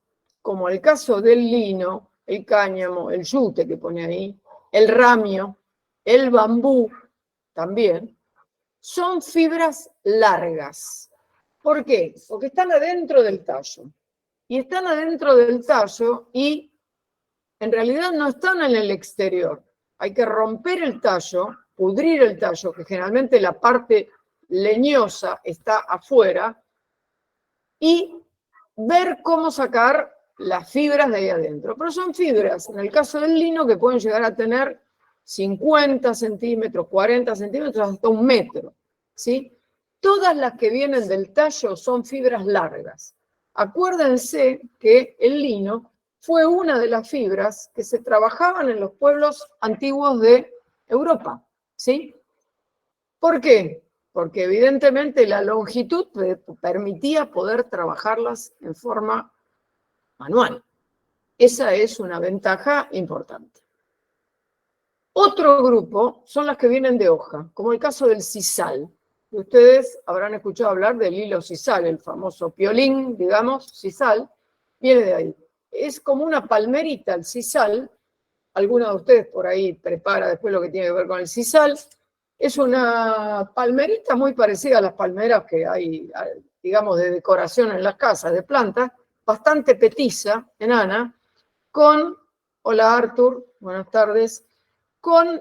como el caso del lino, el cáñamo, el yute que pone ahí, el ramio, el bambú también, son fibras largas. ¿Por qué? Porque están adentro del tallo. Y están adentro del tallo y en realidad no están en el exterior. Hay que romper el tallo, pudrir el tallo, que generalmente la parte leñosa está afuera, y ver cómo sacar las fibras de ahí adentro. Pero son fibras, en el caso del lino, que pueden llegar a tener 50 centímetros, 40 centímetros, hasta 1 metro, ¿sí? Todas las que vienen del tallo son fibras largas. Acuérdense que el lino fue una de las fibras que se trabajaban en los pueblos antiguos de Europa, ¿sí? ¿Por qué? Porque evidentemente la longitud permitía poder trabajarlas en forma manual. Esa es una ventaja importante. Otro grupo son las que vienen de hoja, como el caso del sisal. Ustedes habrán escuchado hablar del hilo sisal, el famoso piolín, digamos, sisal, viene de ahí. Es como una palmerita el sisal. Alguno de ustedes por ahí prepara después lo que tiene que ver con el sisal. Es una palmerita muy parecida a las palmeras que hay, digamos, de decoración en las casas, de plantas, bastante petiza, enana, con, hola Arthur, buenas tardes, con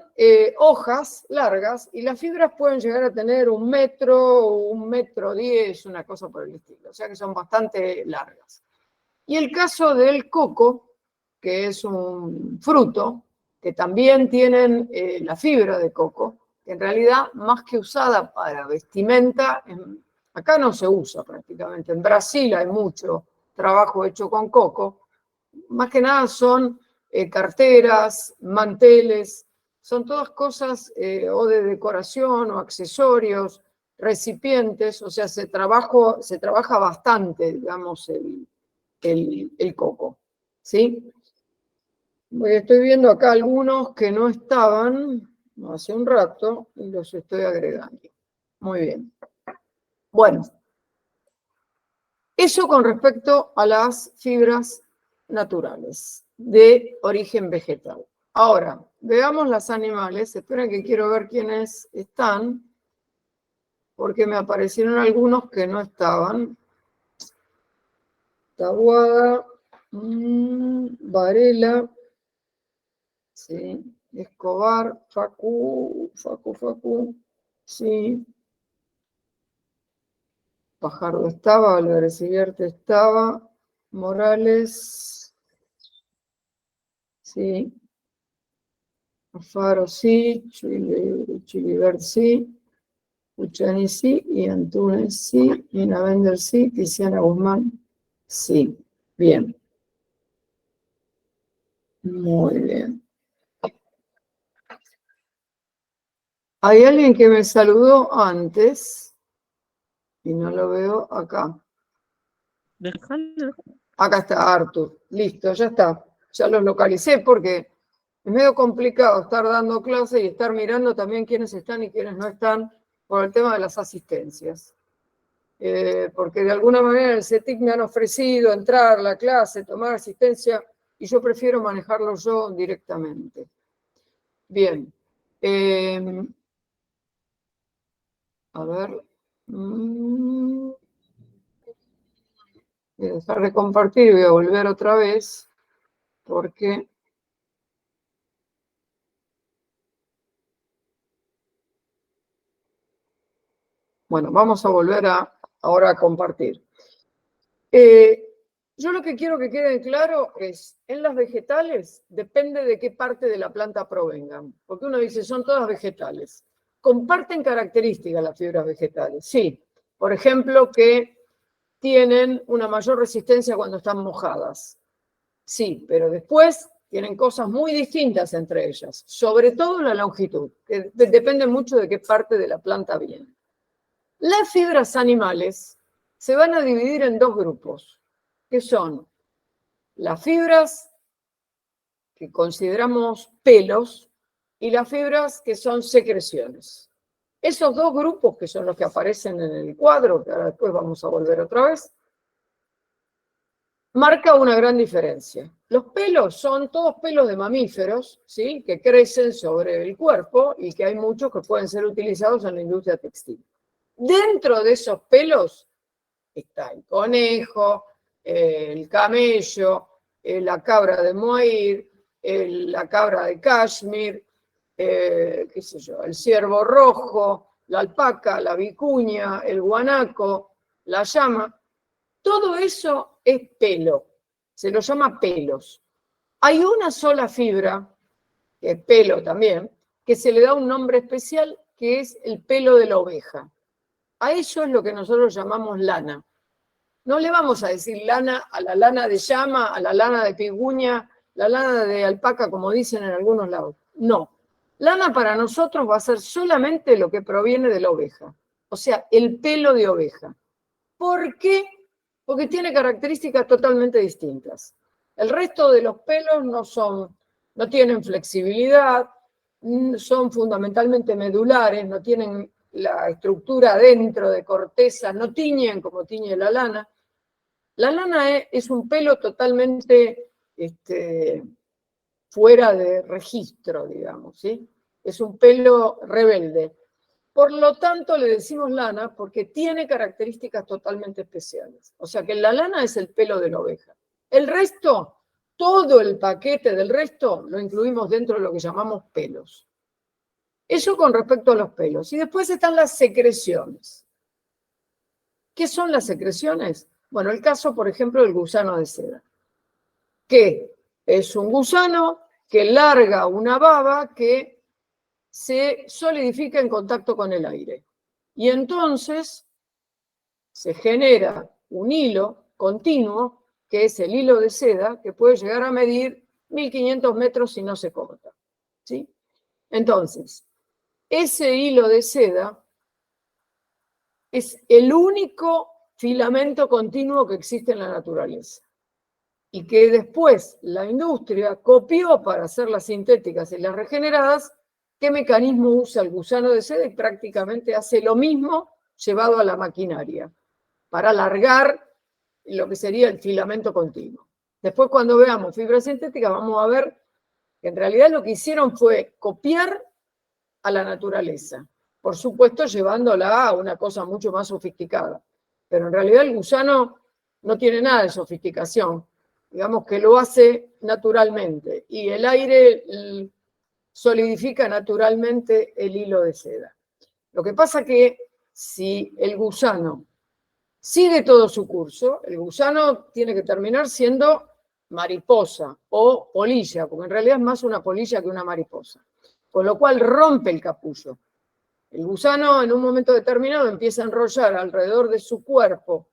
hojas largas, y las fibras pueden llegar a tener 1 metro, 1,10 m, una cosa por el estilo, o sea que son bastante largas. Y el caso del coco, que es un fruto, que también tienen la fibra de coco, que en realidad más que usada para vestimenta, acá no se usa prácticamente, en Brasil hay mucho trabajo hecho con coco, más que nada son carteras, manteles, son todas cosas o de decoración o accesorios, recipientes, o sea, se trabaja bastante, digamos, el coco, ¿sí? Estoy viendo acá algunos que no estaban hace un rato y los estoy agregando. Muy bien. Bueno, eso con respecto a las fibras naturales de origen vegetal. Ahora, veamos las animales. Esperen que quiero ver quiénes están, porque me aparecieron algunos que no estaban. Taboada, Varela, sí, Escobar, Facu, sí. Fajardo estaba, Álvarez Iriarte estaba, Morales, sí. Alfaro sí, Chilibert sí, Puchani sí, y Antunes sí, Nina Bender sí, Tiziana Guzmán sí. Bien. Muy bien. Hay alguien que me saludó antes y no lo veo acá. Acá está Arthur. Listo, ya está. Ya los localicé porque es medio complicado estar dando clase y estar mirando también quiénes están y quiénes no están por el tema de las asistencias. Porque de alguna manera el CETIC me han ofrecido entrar a la clase, tomar asistencia, y yo prefiero manejarlo yo directamente. Bien. A ver. Voy a dejar de compartir y voy a volver otra vez porque... Bueno, vamos a volver ahora a compartir. Yo lo que quiero que quede claro es, en las vegetales depende de qué parte de la planta provengan, porque uno dice, son todas vegetales. Comparten características las fibras vegetales, sí. Por ejemplo, que tienen una mayor resistencia cuando están mojadas. Sí, pero después tienen cosas muy distintas entre ellas, sobre todo la longitud, que depende mucho de qué parte de la planta viene. Las fibras animales se van a dividir en 2 grupos, que son las fibras que consideramos pelos y las fibras que son secreciones. Esos 2 grupos, que son los que aparecen en el cuadro, que ahora después vamos a volver otra vez, marca una gran diferencia. Los pelos son todos pelos de mamíferos, ¿sí? Que crecen sobre el cuerpo y que hay muchos que pueden ser utilizados en la industria textil. Dentro de esos pelos está el conejo, el camello, la cabra de Moir, la cabra de Kashmir, qué sé yo, el ciervo rojo, la alpaca, la vicuña, el guanaco, la llama. Todo eso es pelo, se lo llama pelos. Hay una sola fibra, que es pelo también, que se le da un nombre especial, que es el pelo de la oveja. A eso es lo que nosotros llamamos lana. No le vamos a decir lana a la lana de llama, a la lana de piguña, la lana de alpaca, como dicen en algunos lados. No. Lana para nosotros va a ser solamente lo que proviene de la oveja. O sea, el pelo de oveja. ¿Por qué? Porque tiene características totalmente distintas. El resto de los pelos no tienen flexibilidad, son fundamentalmente medulares, no tienen la estructura dentro de corteza, no tiñen como tiñe la lana. La lana es un pelo totalmente fuera de registro, digamos, ¿sí? Es un pelo rebelde. Por lo tanto, le decimos lana porque tiene características totalmente especiales. O sea que la lana es el pelo de la oveja. El resto, todo el paquete del resto, lo incluimos dentro de lo que llamamos pelos. Eso con respecto a los pelos. Y después están las secreciones. ¿Qué son las secreciones? Bueno, el caso, por ejemplo, del gusano de seda, que es un gusano que larga una baba que se solidifica en contacto con el aire. Y entonces se genera un hilo continuo, que es el hilo de seda, que puede llegar a medir 1500 metros si no se corta, ¿sí? Entonces, ese hilo de seda es el único filamento continuo que existe en la naturaleza y que después la industria copió para hacer las sintéticas y las regeneradas. ¿Qué mecanismo usa el gusano de seda? Y prácticamente hace lo mismo llevado a la maquinaria para alargar lo que sería el filamento continuo. Después, cuando veamos fibra sintética, vamos a ver que en realidad lo que hicieron fue copiar a la naturaleza, por supuesto llevándola a una cosa mucho más sofisticada. Pero en realidad el gusano no tiene nada de sofisticación, digamos que lo hace naturalmente, y el aire solidifica naturalmente el hilo de seda. Lo que pasa que si el gusano sigue todo su curso, el gusano tiene que terminar siendo mariposa o polilla, porque en realidad es más una polilla que una mariposa, con lo cual rompe el capullo. El gusano en un momento determinado empieza a enrollar alrededor de su cuerpo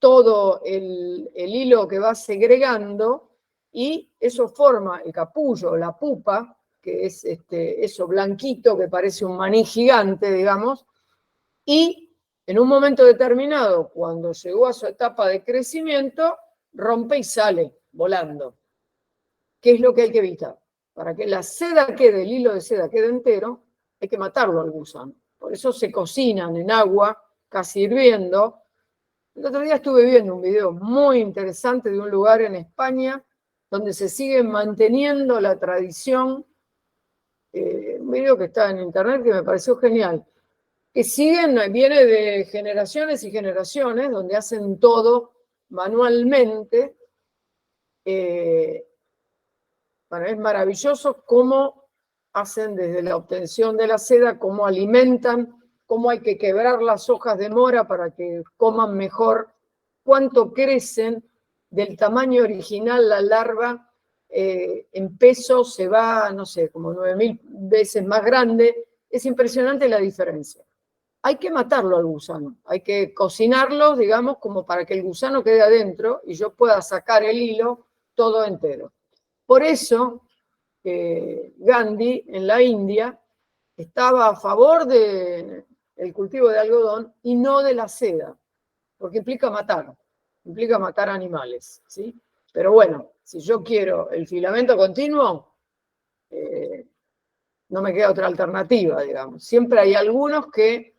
todo el hilo que va segregando, y eso forma el capullo, la pupa, que es eso blanquito que parece un maní gigante, digamos, y en un momento determinado, cuando llegó a su etapa de crecimiento, rompe y sale volando. ¿Qué es lo que hay que evitar? Para que la seda quede, el hilo de seda quede entero, hay que matarlo al gusano. Por eso se cocinan en agua, casi hirviendo. El otro día estuve viendo un video muy interesante de un lugar en España donde se sigue manteniendo la tradición, un video que está en internet que me pareció genial, que viene de generaciones y generaciones, donde hacen todo manualmente. Bueno, es maravilloso cómo hacen desde la obtención de la seda, cómo alimentan, cómo hay que quebrar las hojas de mora para que coman mejor, cuánto crecen del tamaño original la larva, en peso se va, no sé, como 9000 veces más grande. Es impresionante la diferencia. Hay que matarlo al gusano, hay que cocinarlo, digamos, como para que el gusano quede adentro y yo pueda sacar el hilo todo entero. Por eso, Gandhi, en la India, estaba a favor del cultivo de algodón y no de la seda, porque implica matar animales, ¿sí? Pero bueno, si yo quiero el filamento continuo, no me queda otra alternativa, digamos. Siempre hay algunos que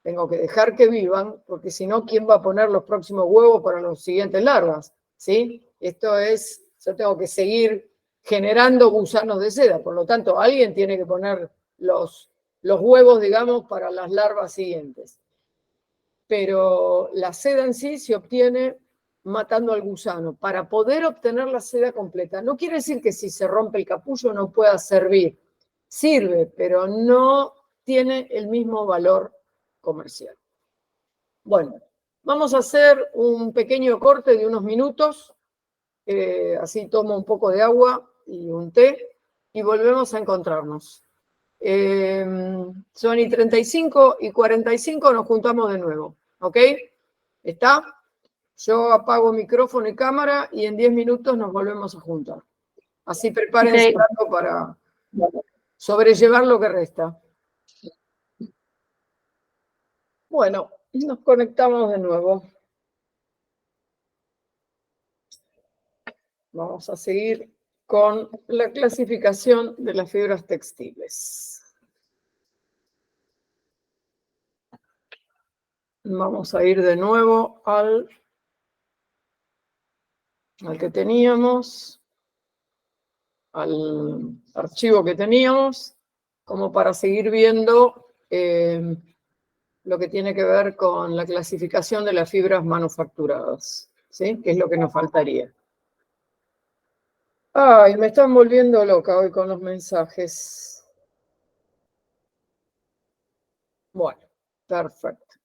Tengo que dejar que vivan, porque si no, ¿quién va a poner los próximos huevos para los siguientes larvas? ¿Sí? Esto es, yo tengo que seguir generando gusanos de seda, por lo tanto, alguien tiene que poner los huevos, digamos, para las larvas siguientes. Pero la seda en sí se obtiene matando al gusano, para poder obtener la seda completa. No quiere decir que si se rompe el capullo no pueda servir. Sirve, pero no tiene el mismo valor comercial. Bueno, vamos a hacer un pequeño corte de unos minutos, así tomo un poco de agua y un té, y volvemos a encontrarnos. Son y 35 y 45, nos juntamos de nuevo, ¿ok? ¿Está? Yo apago micrófono y cámara y en 10 minutos nos volvemos a juntar. Así prepárense algo para sobrellevar lo que resta. Bueno, nos conectamos de nuevo. Vamos a seguir con la clasificación de las fibras textiles. Vamos a ir de nuevo al que teníamos, al archivo que teníamos, como para seguir viendo lo que tiene que ver con la clasificación de las fibras manufacturadas, ¿sí? Que es lo que nos faltaría. Ay, me están volviendo loca hoy con los mensajes. Bueno, perfecto.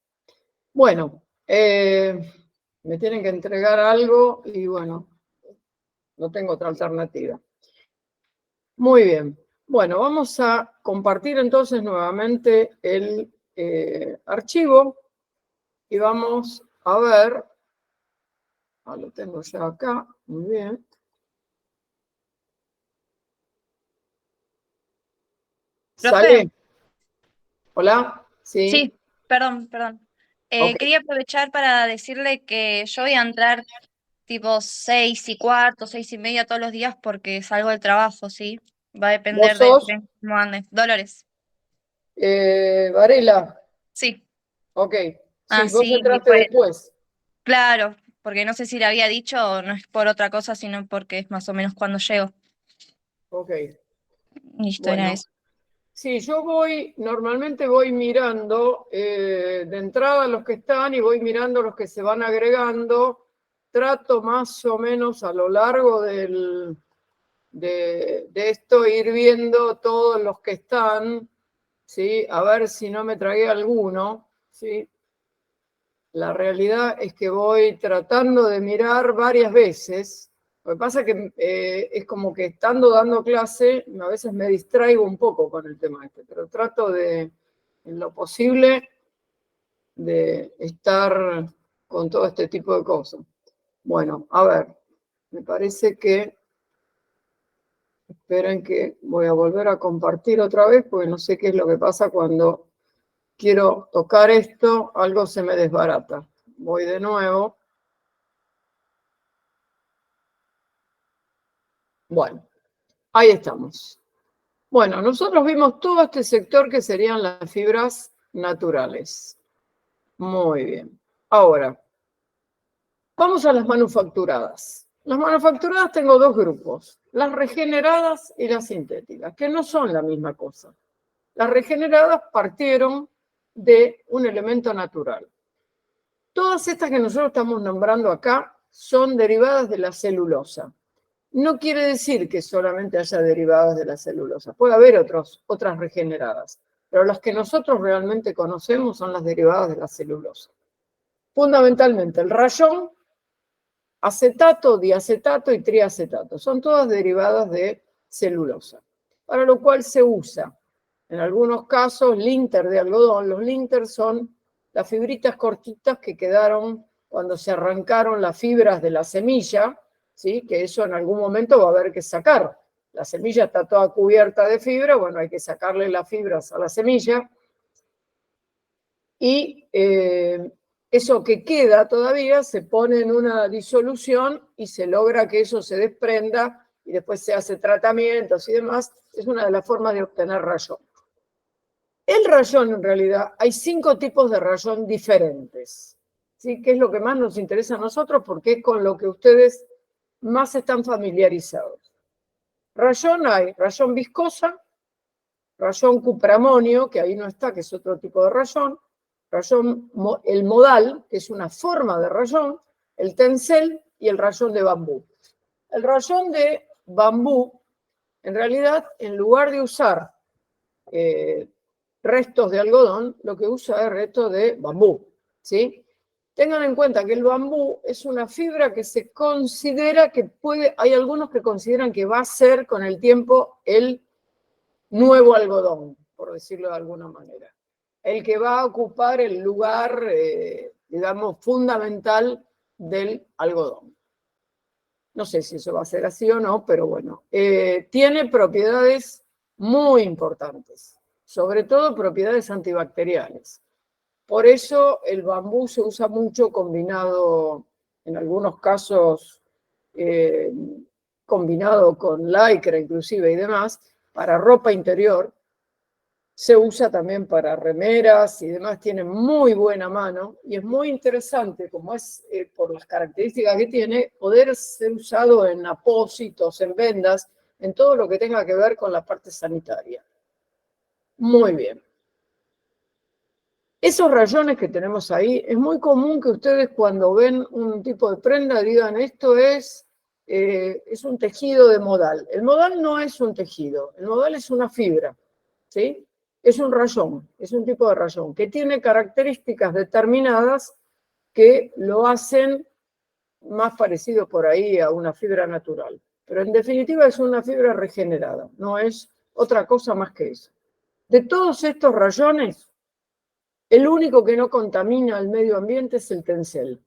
Bueno, me tienen que entregar algo y bueno, no tengo otra alternativa. Muy bien. Bueno, vamos a compartir entonces nuevamente el archivo y vamos a ver. Lo tengo ya acá. Muy bien. ¿Sale? ¿Hola? Sí. Sí, perdón. Ok. Quería aprovechar para decirle que yo voy a entrar tipo 6:15, 6:30 todos los días porque salgo del trabajo, ¿sí? Va a ¿Vos depender del sos tren cómo ande. Dolores. Varela? Sí, Ok. Sí, vos así entraste pues, después. claro, porque no sé si le había dicho o no es por otra cosa, sino porque es más o menos cuando llego. Ok. Listo, era Bueno. eso. Sí, yo normalmente voy mirando de entrada los que están y voy mirando los que se van agregando. Trato más o menos a lo largo de esto ir viendo todos los que están, ¿sí? A ver si no me tragué alguno, ¿sí? La realidad es que voy tratando de mirar varias veces. Lo que pasa es que es como que estando dando clase, a veces me distraigo un poco con el tema este, pero trato de, en lo posible, de estar con todo este tipo de cosas. Bueno, a ver, me parece que, esperen que voy a volver a compartir otra vez, porque no sé qué es lo que pasa cuando quiero tocar esto, algo se me desbarata. Voy de nuevo. Bueno, ahí estamos. Bueno, nosotros vimos todo este sector que serían las fibras naturales. Muy bien. Ahora, vamos a las manufacturadas. Las manufacturadas tengo dos grupos, las regeneradas y las sintéticas, que no son la misma cosa. Las regeneradas partieron de un elemento natural. Todas estas que nosotros estamos nombrando acá son derivadas de la celulosa. No quiere decir que solamente haya derivadas de la celulosa. Puede haber otras regeneradas, pero las que nosotros realmente conocemos son las derivadas de la celulosa. Fundamentalmente el rayón, acetato, diacetato y triacetato. Son todas derivadas de celulosa, para lo cual se usa, en algunos casos, linter de algodón. Los linter son las fibritas cortitas que quedaron cuando se arrancaron las fibras de la semilla, ¿sí? Que eso en algún momento va a haber que sacar. La semilla está toda cubierta de fibra, bueno, hay que sacarle las fibras a la semilla. Y eso que queda todavía se pone en una disolución y se logra que eso se desprenda y después se hace tratamientos y demás. Es una de las formas de obtener rayón. El rayón, en realidad, hay 5 tipos de rayón diferentes, ¿sí? Que es lo que más nos interesa a nosotros porque es con lo que ustedes más están familiarizados. Rayón hay rayón viscosa, rayón cupramonio, que ahí no está, que es otro tipo de rayón, el modal, que es una forma de rayón, el tencel y el rayón de bambú. El rayón de bambú, en realidad, en lugar de usar restos de algodón, lo que usa es restos de bambú, ¿sí? Tengan en cuenta que el bambú es una fibra que se considera que hay algunos que consideran que va a ser con el tiempo el nuevo algodón, por decirlo de alguna manera. El que va a ocupar el lugar, digamos, fundamental del algodón. No sé si eso va a ser así o no, pero bueno. Tiene propiedades muy importantes, sobre todo propiedades antibacteriales. Por eso el bambú se usa mucho combinado, en algunos casos, combinado con lycra inclusive y demás, para ropa interior. Se usa también para remeras y demás, tiene muy buena mano y es muy interesante, como es por las características que tiene, poder ser usado en apósitos, en vendas, en todo lo que tenga que ver con la parte sanitaria. Muy bien. Esos rayones que tenemos ahí, es muy común que ustedes cuando ven un tipo de prenda digan esto es un tejido de modal. El modal no es un tejido, el modal es una fibra, ¿sí? Es un rayón, es un tipo de rayón que tiene características determinadas que lo hacen más parecido por ahí a una fibra natural. Pero en definitiva es una fibra regenerada, no es otra cosa más que eso. De todos estos rayones, el único que no contamina el medio ambiente es el tencel,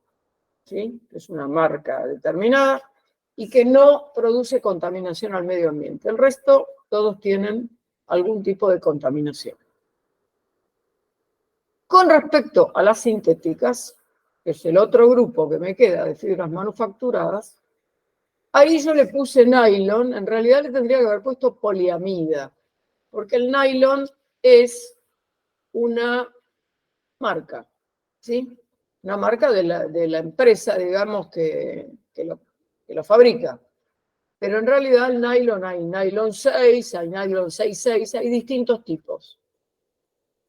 ¿sí? Es una marca determinada y que no produce contaminación al medio ambiente. El resto, todos tienen algún tipo de contaminación. Con respecto a las sintéticas, que es el otro grupo que me queda de fibras manufacturadas, ahí yo le puse nylon, en realidad le tendría que haber puesto poliamida, porque el nylon es una marca, ¿sí? Una marca de la empresa, digamos, que lo fabrica. Pero en realidad el nylon hay nylon 6, hay nylon 6,6, hay distintos tipos.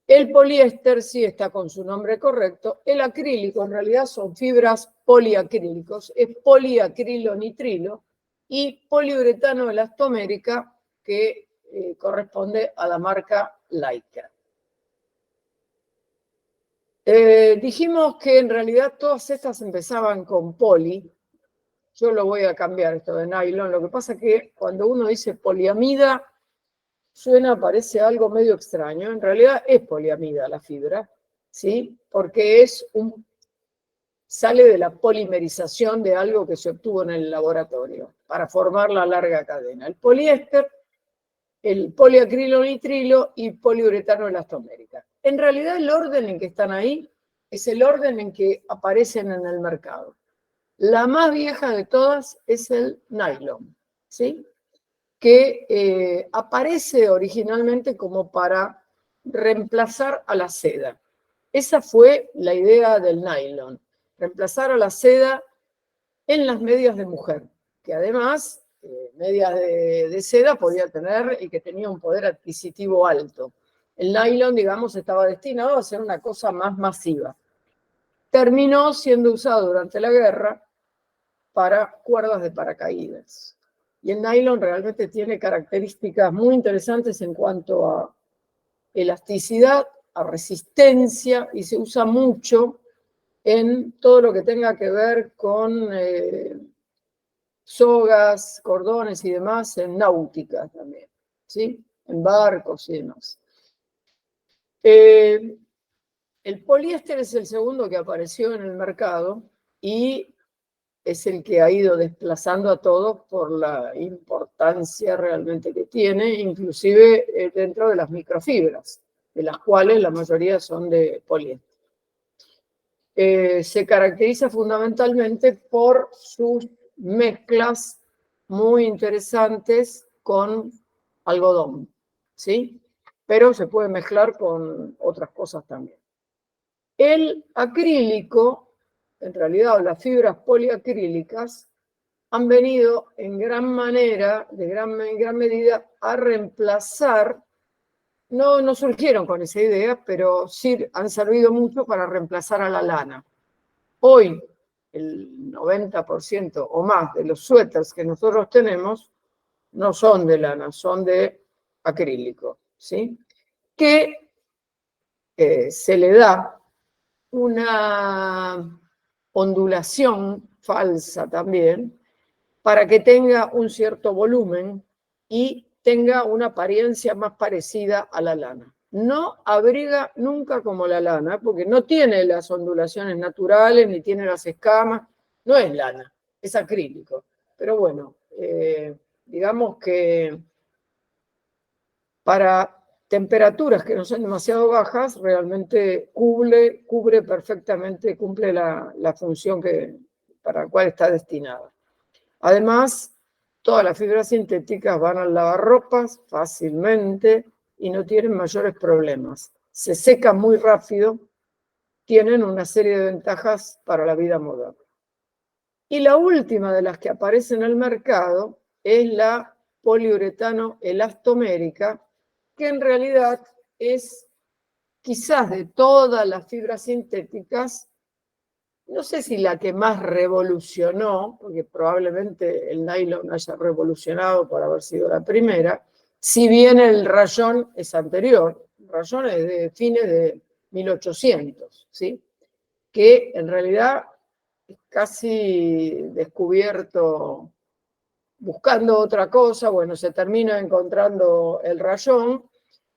El poliéster sí está con su nombre correcto. El acrílico en realidad son fibras poliacrílicos, es poliacrilonitrilo y poliuretano elastomérica que corresponde a la marca Lycra. Dijimos que en realidad todas estas empezaban con poli. Yo lo voy a cambiar esto de nylon. Lo que pasa es que cuando uno dice poliamida, parece algo medio extraño. En realidad es poliamida la fibra, ¿sí? Porque sale de la polimerización de algo que se obtuvo en el laboratorio para formar la larga cadena. El poliéster, el poliacrilonitrilo y poliuretano elastomérica. En realidad el orden en que están ahí es el orden en que aparecen en el mercado. La más vieja de todas es el nylon, ¿sí? Que aparece originalmente como para reemplazar a la seda. Esa fue la idea del nylon, reemplazar a la seda en las medias de mujer, que además medias de seda podía tener y que tenía un poder adquisitivo alto. El nylon, digamos, estaba destinado a ser una cosa más masiva. Terminó siendo usado durante la guerra para cuerdas de paracaídas. Y el nylon realmente tiene características muy interesantes en cuanto a elasticidad, a resistencia, y se usa mucho en todo lo que tenga que ver con sogas, cordones y demás, en náutica también, ¿sí? En barcos y demás. El poliéster es el segundo que apareció en el mercado y es el que ha ido desplazando a todos por la importancia realmente que tiene, inclusive dentro de las microfibras, de las cuales la mayoría son de poliéster. Se caracteriza fundamentalmente por sus mezclas muy interesantes con algodón, ¿sí? pero se puede mezclar con otras cosas también. El acrílico, en realidad las fibras poliacrílicas, han venido en gran manera, en gran medida, a reemplazar, no surgieron con esa idea, pero sí han servido mucho para reemplazar a la lana. Hoy, el 90% o más de los suéteres que nosotros tenemos no son de lana, son de acrílico, ¿sí? Que se le da una ondulación falsa también para que tenga un cierto volumen y tenga una apariencia más parecida a la lana. No abriga nunca como la lana, porque no tiene las ondulaciones naturales, ni tiene las escamas, no es lana, es acrílico. Pero bueno, digamos que para temperaturas que no son demasiado bajas, realmente cubre perfectamente, cumple la función para la cual está destinada. Además, todas las fibras sintéticas van al lavarropas fácilmente y no tienen mayores problemas. Se secan muy rápido, tienen una serie de ventajas para la vida moderna. Y la última de las que aparece en el mercado es la poliuretano elastomérica, que en realidad es quizás de todas las fibras sintéticas, no sé si la que más revolucionó, porque probablemente el nylon haya revolucionado por haber sido la primera, si bien el rayón es anterior, el rayón es de fines de 1800, ¿sí? Que en realidad es casi descubierto buscando otra cosa, bueno, se termina encontrando el rayón,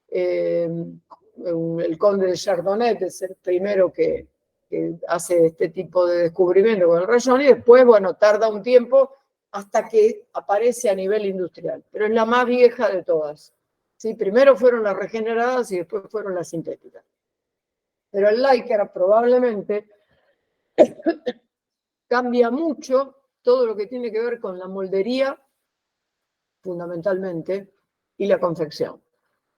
el conde de Chardonnay es el primero que hace este tipo de descubrimiento con el rayón, y después, bueno, tarda un tiempo hasta que aparece a nivel industrial, pero es la más vieja de todas. ¿Sí? Primero fueron las regeneradas y después fueron las sintéticas. Pero el lycra probablemente cambia mucho todo lo que tiene que ver con la moldería, fundamentalmente, y la confección.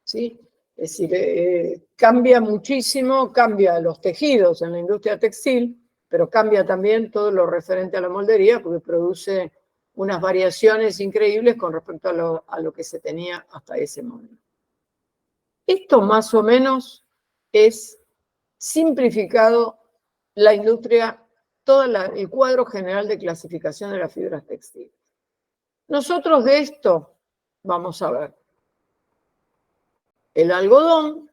¿Sí? Es decir, cambia muchísimo, cambia los tejidos en la industria textil, pero cambia también todo lo referente a la moldería, porque produce unas variaciones increíbles con respecto a lo que se tenía hasta ese momento. Esto más o menos es simplificado la industria, todo el cuadro general de clasificación de las fibras textiles. Nosotros de esto vamos a ver el algodón,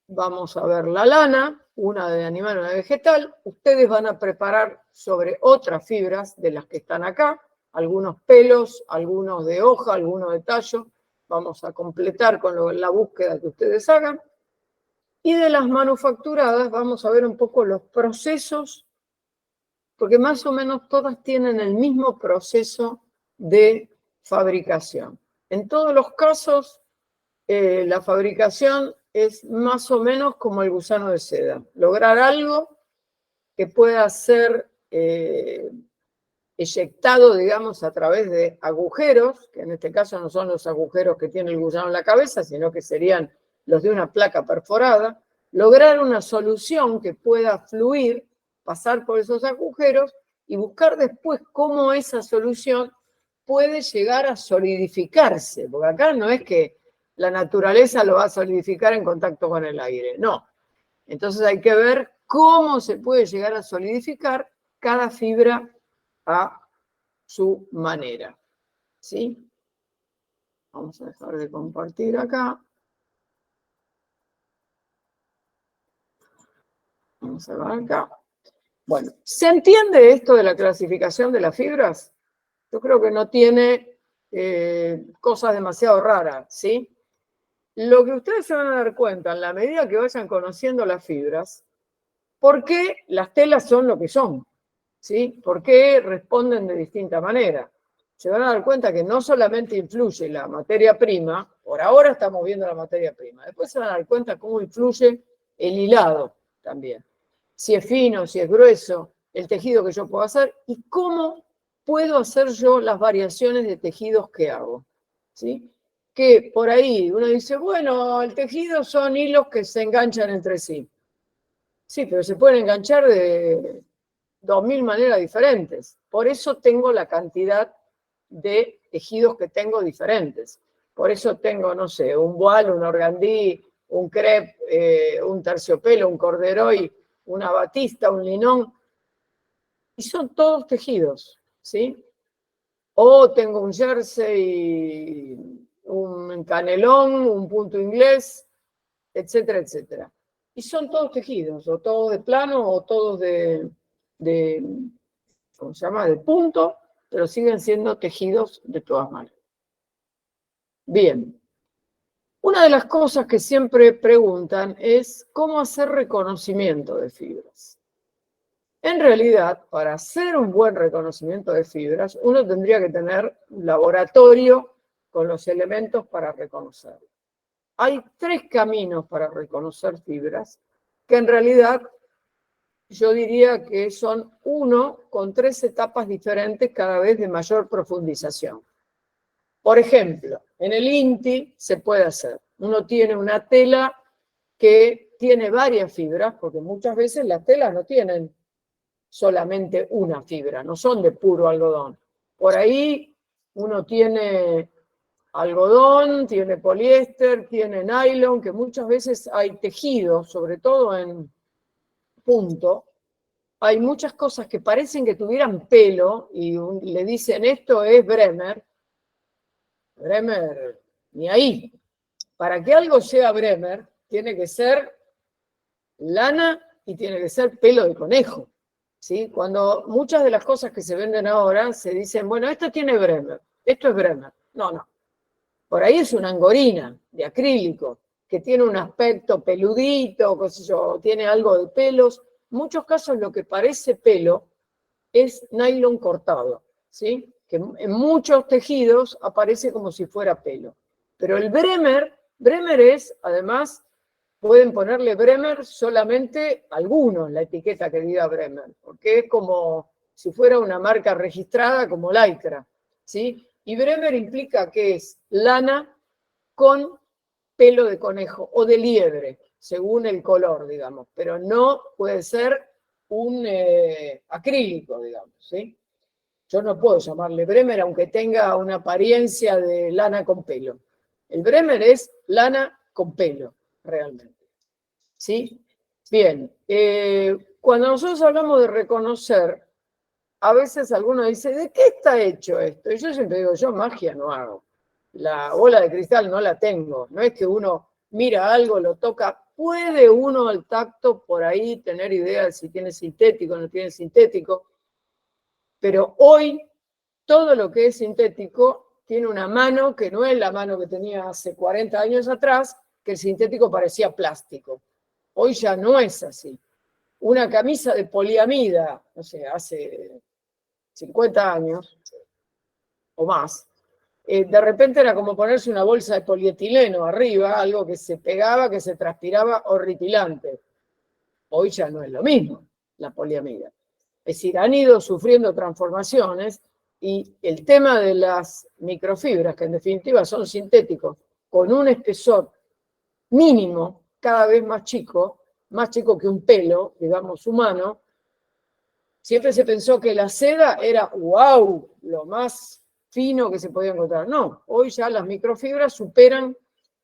vamos a ver la lana, una de animal, una de vegetal. Ustedes van a preparar sobre otras fibras de las que están acá, algunos pelos, algunos de hoja, algunos de tallo. Vamos a completar con la búsqueda que ustedes hagan. Y de las manufacturadas vamos a ver un poco los procesos, porque más o menos todas tienen el mismo proceso de fabricación. En todos los casos, la fabricación es más o menos como el gusano de seda. Lograr algo que pueda ser eyectado, digamos, a través de agujeros, que en este caso no son los agujeros que tiene el gusano en la cabeza, sino que serían los de una placa perforada. Lograr una solución que pueda fluir, pasar por esos agujeros y buscar después cómo esa solución puede llegar a solidificarse, porque acá no es que la naturaleza lo va a solidificar en contacto con el aire, no. Entonces hay que ver cómo se puede llegar a solidificar cada fibra a su manera. ¿Sí? Vamos a dejar de compartir acá. Vamos a ver acá. Bueno, ¿se entiende esto de la clasificación de las fibras? Yo creo que no tiene cosas demasiado raras, ¿sí? Lo que ustedes se van a dar cuenta en la medida que vayan conociendo las fibras, ¿por qué las telas son lo que son? ¿Sí? ¿Por qué responden de distinta manera? Se van a dar cuenta que no solamente influye la materia prima, por ahora estamos viendo la materia prima, después se van a dar cuenta cómo influye el hilado también. Si es fino, si es grueso, el tejido que yo puedo hacer y cómo puedo hacer yo las variaciones de tejidos que hago. ¿Sí? que por ahí uno dice, bueno, el tejido son hilos que se enganchan entre sí. Sí, pero se pueden enganchar de 2000 maneras diferentes. Por eso tengo la cantidad de tejidos que tengo diferentes. Por eso tengo, no sé, un voile, un organdí, un crepe, un terciopelo, un corderoy, una batista, un linón. Y son todos tejidos, ¿sí? O tengo un jersey, un canelón, un punto inglés, etcétera, etcétera. Y son todos tejidos, o todos de plano, o todos de ¿cómo se llama?, de punto, pero siguen siendo tejidos de todas maneras. Bien. Una de las cosas que siempre preguntan es cómo hacer reconocimiento de fibras. En realidad, para hacer un buen reconocimiento de fibras, uno tendría que tener un laboratorio con los elementos para reconocerlo. Hay 3 caminos para reconocer fibras, que en realidad yo diría que son uno con 3 etapas diferentes, cada vez de mayor profundización. Por ejemplo, en el INTI se puede hacer. Uno tiene una tela que tiene varias fibras, porque muchas veces las telas no tienen solamente una fibra, no son de puro algodón. Por ahí uno tiene algodón, tiene poliéster, tiene nylon, que muchas veces hay tejido, sobre todo en punto. Hay muchas cosas que parecen que tuvieran pelo y le dicen esto es Bremer. Bremer, ni ahí. Para que algo sea Bremer, tiene que ser lana y tiene que ser pelo de conejo. ¿Sí? Cuando muchas de las cosas que se venden ahora se dicen, bueno, esto tiene Bremer, esto es Bremer. No, no. Por ahí es una angorina de acrílico, que tiene un aspecto peludito, qué sé yo, tiene algo de pelos. En muchos casos lo que parece pelo es nylon cortado, ¿sí? Que en muchos tejidos aparece como si fuera pelo. Pero el Bremer es, además, pueden ponerle Bremer solamente algunos, la etiqueta que diga Bremer, porque es como si fuera una marca registrada como Lycra, ¿sí? Y Bremer implica que es lana con pelo de conejo o de liebre, según el color, digamos, pero no puede ser un acrílico, digamos, ¿sí? Yo no puedo llamarle Bremer aunque tenga una apariencia de lana con pelo. El Bremer es lana con pelo, realmente. ¿Sí? Bien, cuando nosotros hablamos de reconocer, a veces alguno dice, ¿de qué está hecho esto? Y yo siempre digo, yo magia no hago. La bola de cristal no la tengo. No es que uno mira algo, lo toca. Puede uno al tacto por ahí tener idea de si tiene sintético o no tiene sintético, pero hoy todo lo que es sintético tiene una mano que no es la mano que tenía hace 40 años atrás, que el sintético parecía plástico. Hoy ya no es así. Una camisa de poliamida, no sé, hace 50 años o más, de repente era como ponerse una bolsa de polietileno arriba, algo que se pegaba, que se transpiraba, horripilante. Hoy ya no es lo mismo, la poliamida. Es decir, han ido sufriendo transformaciones y el tema de las microfibras, que en definitiva son sintéticos, con un espesor mínimo, cada vez más chico que un pelo, digamos, humano, siempre se pensó que la seda era, wow, lo más fino que se podía encontrar. No, hoy ya las microfibras superan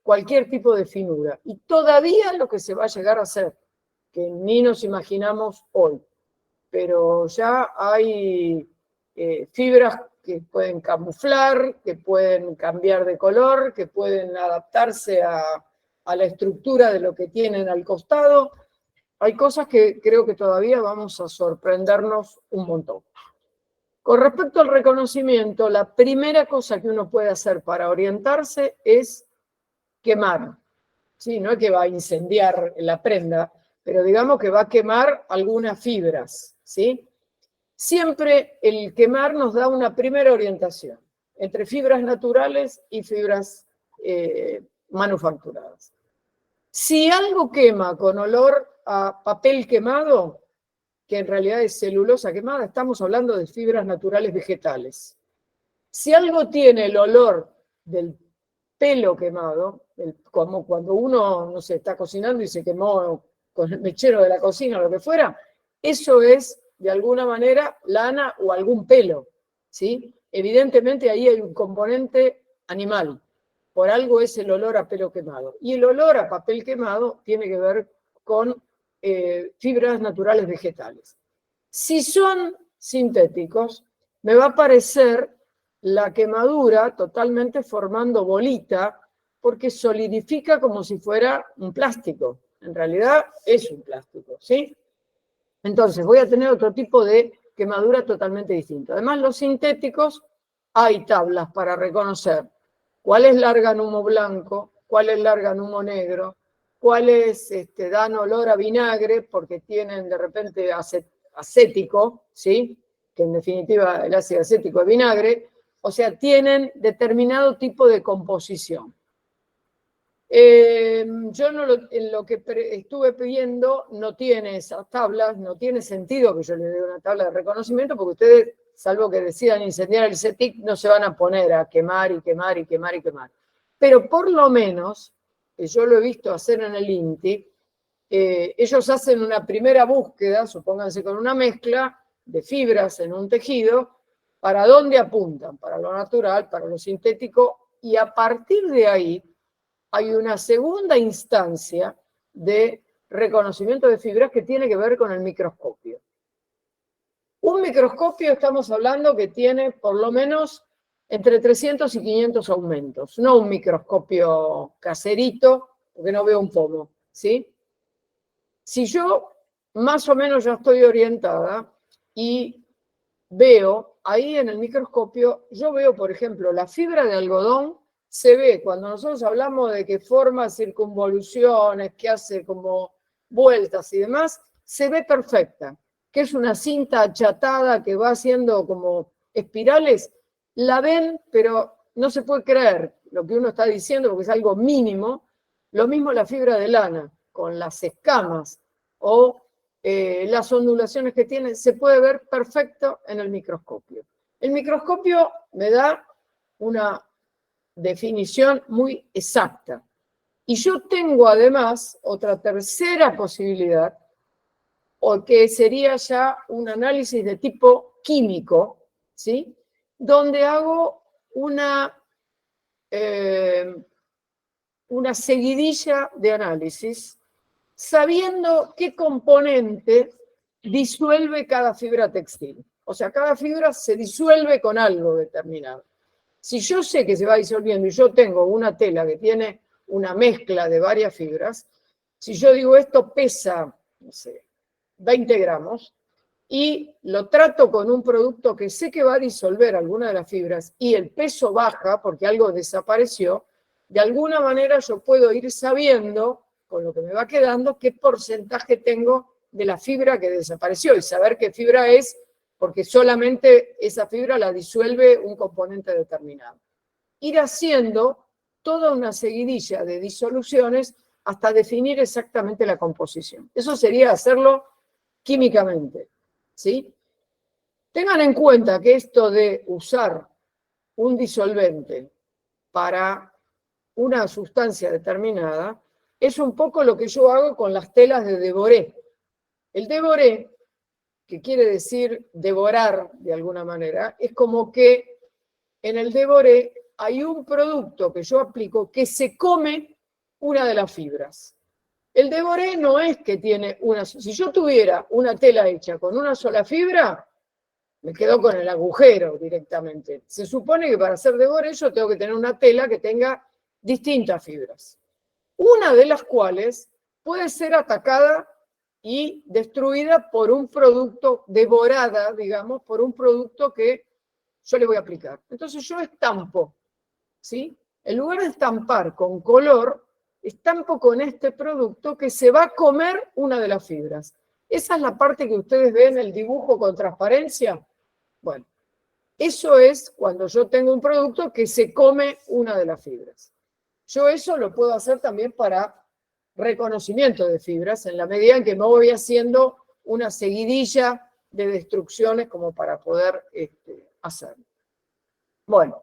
cualquier tipo de finura. Y todavía lo que se va a llegar a hacer, que ni nos imaginamos hoy. Pero ya hay fibras que pueden camuflar, que pueden cambiar de color, que pueden adaptarse a la estructura de lo que tienen al costado. Hay cosas que creo que todavía vamos a sorprendernos un montón. Con respecto al reconocimiento, la primera cosa que uno puede hacer para orientarse es quemar. Sí, no es que va a incendiar la prenda, pero digamos que va a quemar algunas fibras, ¿sí? Siempre el quemar nos da una primera orientación entre fibras naturales y fibras manufacturadas. Si algo quema con olor a papel quemado, que en realidad es celulosa quemada, estamos hablando de fibras naturales vegetales. Si algo tiene el olor del pelo quemado, como cuando uno, no sé, está cocinando y se quemó con el mechero de la cocina o lo que fuera, eso es, de alguna manera, lana o algún pelo, ¿sí? Evidentemente ahí hay un componente animal, por algo es el olor a pelo quemado. Y el olor a papel quemado tiene que ver con fibras naturales vegetales. Si son sintéticos, me va a aparecer la quemadura totalmente formando bolita, porque solidifica como si fuera un plástico. En realidad es un plástico, ¿sí? Entonces voy a tener otro tipo de quemadura totalmente distinto. Además, los sintéticos, hay tablas para reconocer cuáles largan humo blanco, cuáles largan humo negro, cuáles dan olor a vinagre porque tienen de repente acético, ¿sí? Que en definitiva el ácido acético es vinagre, o sea, tienen determinado tipo de composición. Yo no en lo que estuve pidiendo no tiene esas tablas, no tiene sentido que yo le dé una tabla de reconocimiento porque ustedes, salvo que decidan incendiar el CETIC, no se van a poner a quemar y quemar y quemar y quemar. Pero por lo menos, yo lo he visto hacer en el INTI, ellos hacen una primera búsqueda, supónganse con una mezcla de fibras en un tejido, para dónde apuntan, para lo natural, para lo sintético, y a partir de ahí hay una segunda instancia de reconocimiento de fibras que tiene que ver con el microscopio. Un microscopio estamos hablando que tiene por lo menos entre 300 y 500 aumentos, no un microscopio caserito, porque no veo un pomo, ¿sí? Si yo más o menos ya estoy orientada y veo ahí en el microscopio, yo veo, por ejemplo, la fibra de algodón se ve cuando nosotros hablamos de que forma circunvoluciones, que hace como vueltas y demás, se ve perfecta, que es una cinta achatada que va haciendo como espirales, la ven, pero no se puede creer lo que uno está diciendo porque es algo mínimo. Lo mismo la fibra de lana, con las escamas o las ondulaciones que tiene, se puede ver perfecto en el microscopio. El microscopio me da una definición muy exacta. Y yo tengo además otra tercera posibilidad, o que sería ya un análisis de tipo químico, ¿sí? Donde hago una seguidilla de análisis sabiendo qué componente disuelve cada fibra textil. O sea, cada fibra se disuelve con algo determinado. Si yo sé que se va disolviendo y yo tengo una tela que tiene una mezcla de varias fibras, si yo digo esto pesa, no sé, 20 gramos, y lo trato con un producto que sé que va a disolver alguna de las fibras y el peso baja porque algo desapareció, de alguna manera yo puedo ir sabiendo, con lo que me va quedando, qué porcentaje tengo de la fibra que desapareció y saber qué fibra es, porque solamente esa fibra la disuelve un componente determinado. Ir haciendo toda una seguidilla de disoluciones hasta definir exactamente la composición. Eso sería hacerlo químicamente, ¿sí? Tengan en cuenta que esto de usar un disolvente para una sustancia determinada es un poco lo que yo hago con las telas de Deboré. El Deboré, que quiere decir devorar de alguna manera, es como que en el Deboré hay un producto que yo aplico que se come una de las fibras. El Deboré no es que tiene una... Si yo tuviera una tela hecha con una sola fibra, me quedo con el agujero directamente. Se supone que para hacer Deboré yo tengo que tener una tela que tenga distintas fibras, una de las cuales puede ser atacada y destruida por un producto, devorada, digamos, por un producto que yo le voy a aplicar. Entonces yo estampo, ¿sí? En lugar de estampar con color, estampo con este producto que se va a comer una de las fibras. Esa es la parte que ustedes ven en el dibujo con transparencia. Bueno, eso es cuando yo tengo un producto que se come una de las fibras. Yo eso lo puedo hacer también para reconocimiento de fibras, en la medida en que me voy haciendo una seguidilla de destrucciones como para poder hacerlo. Bueno,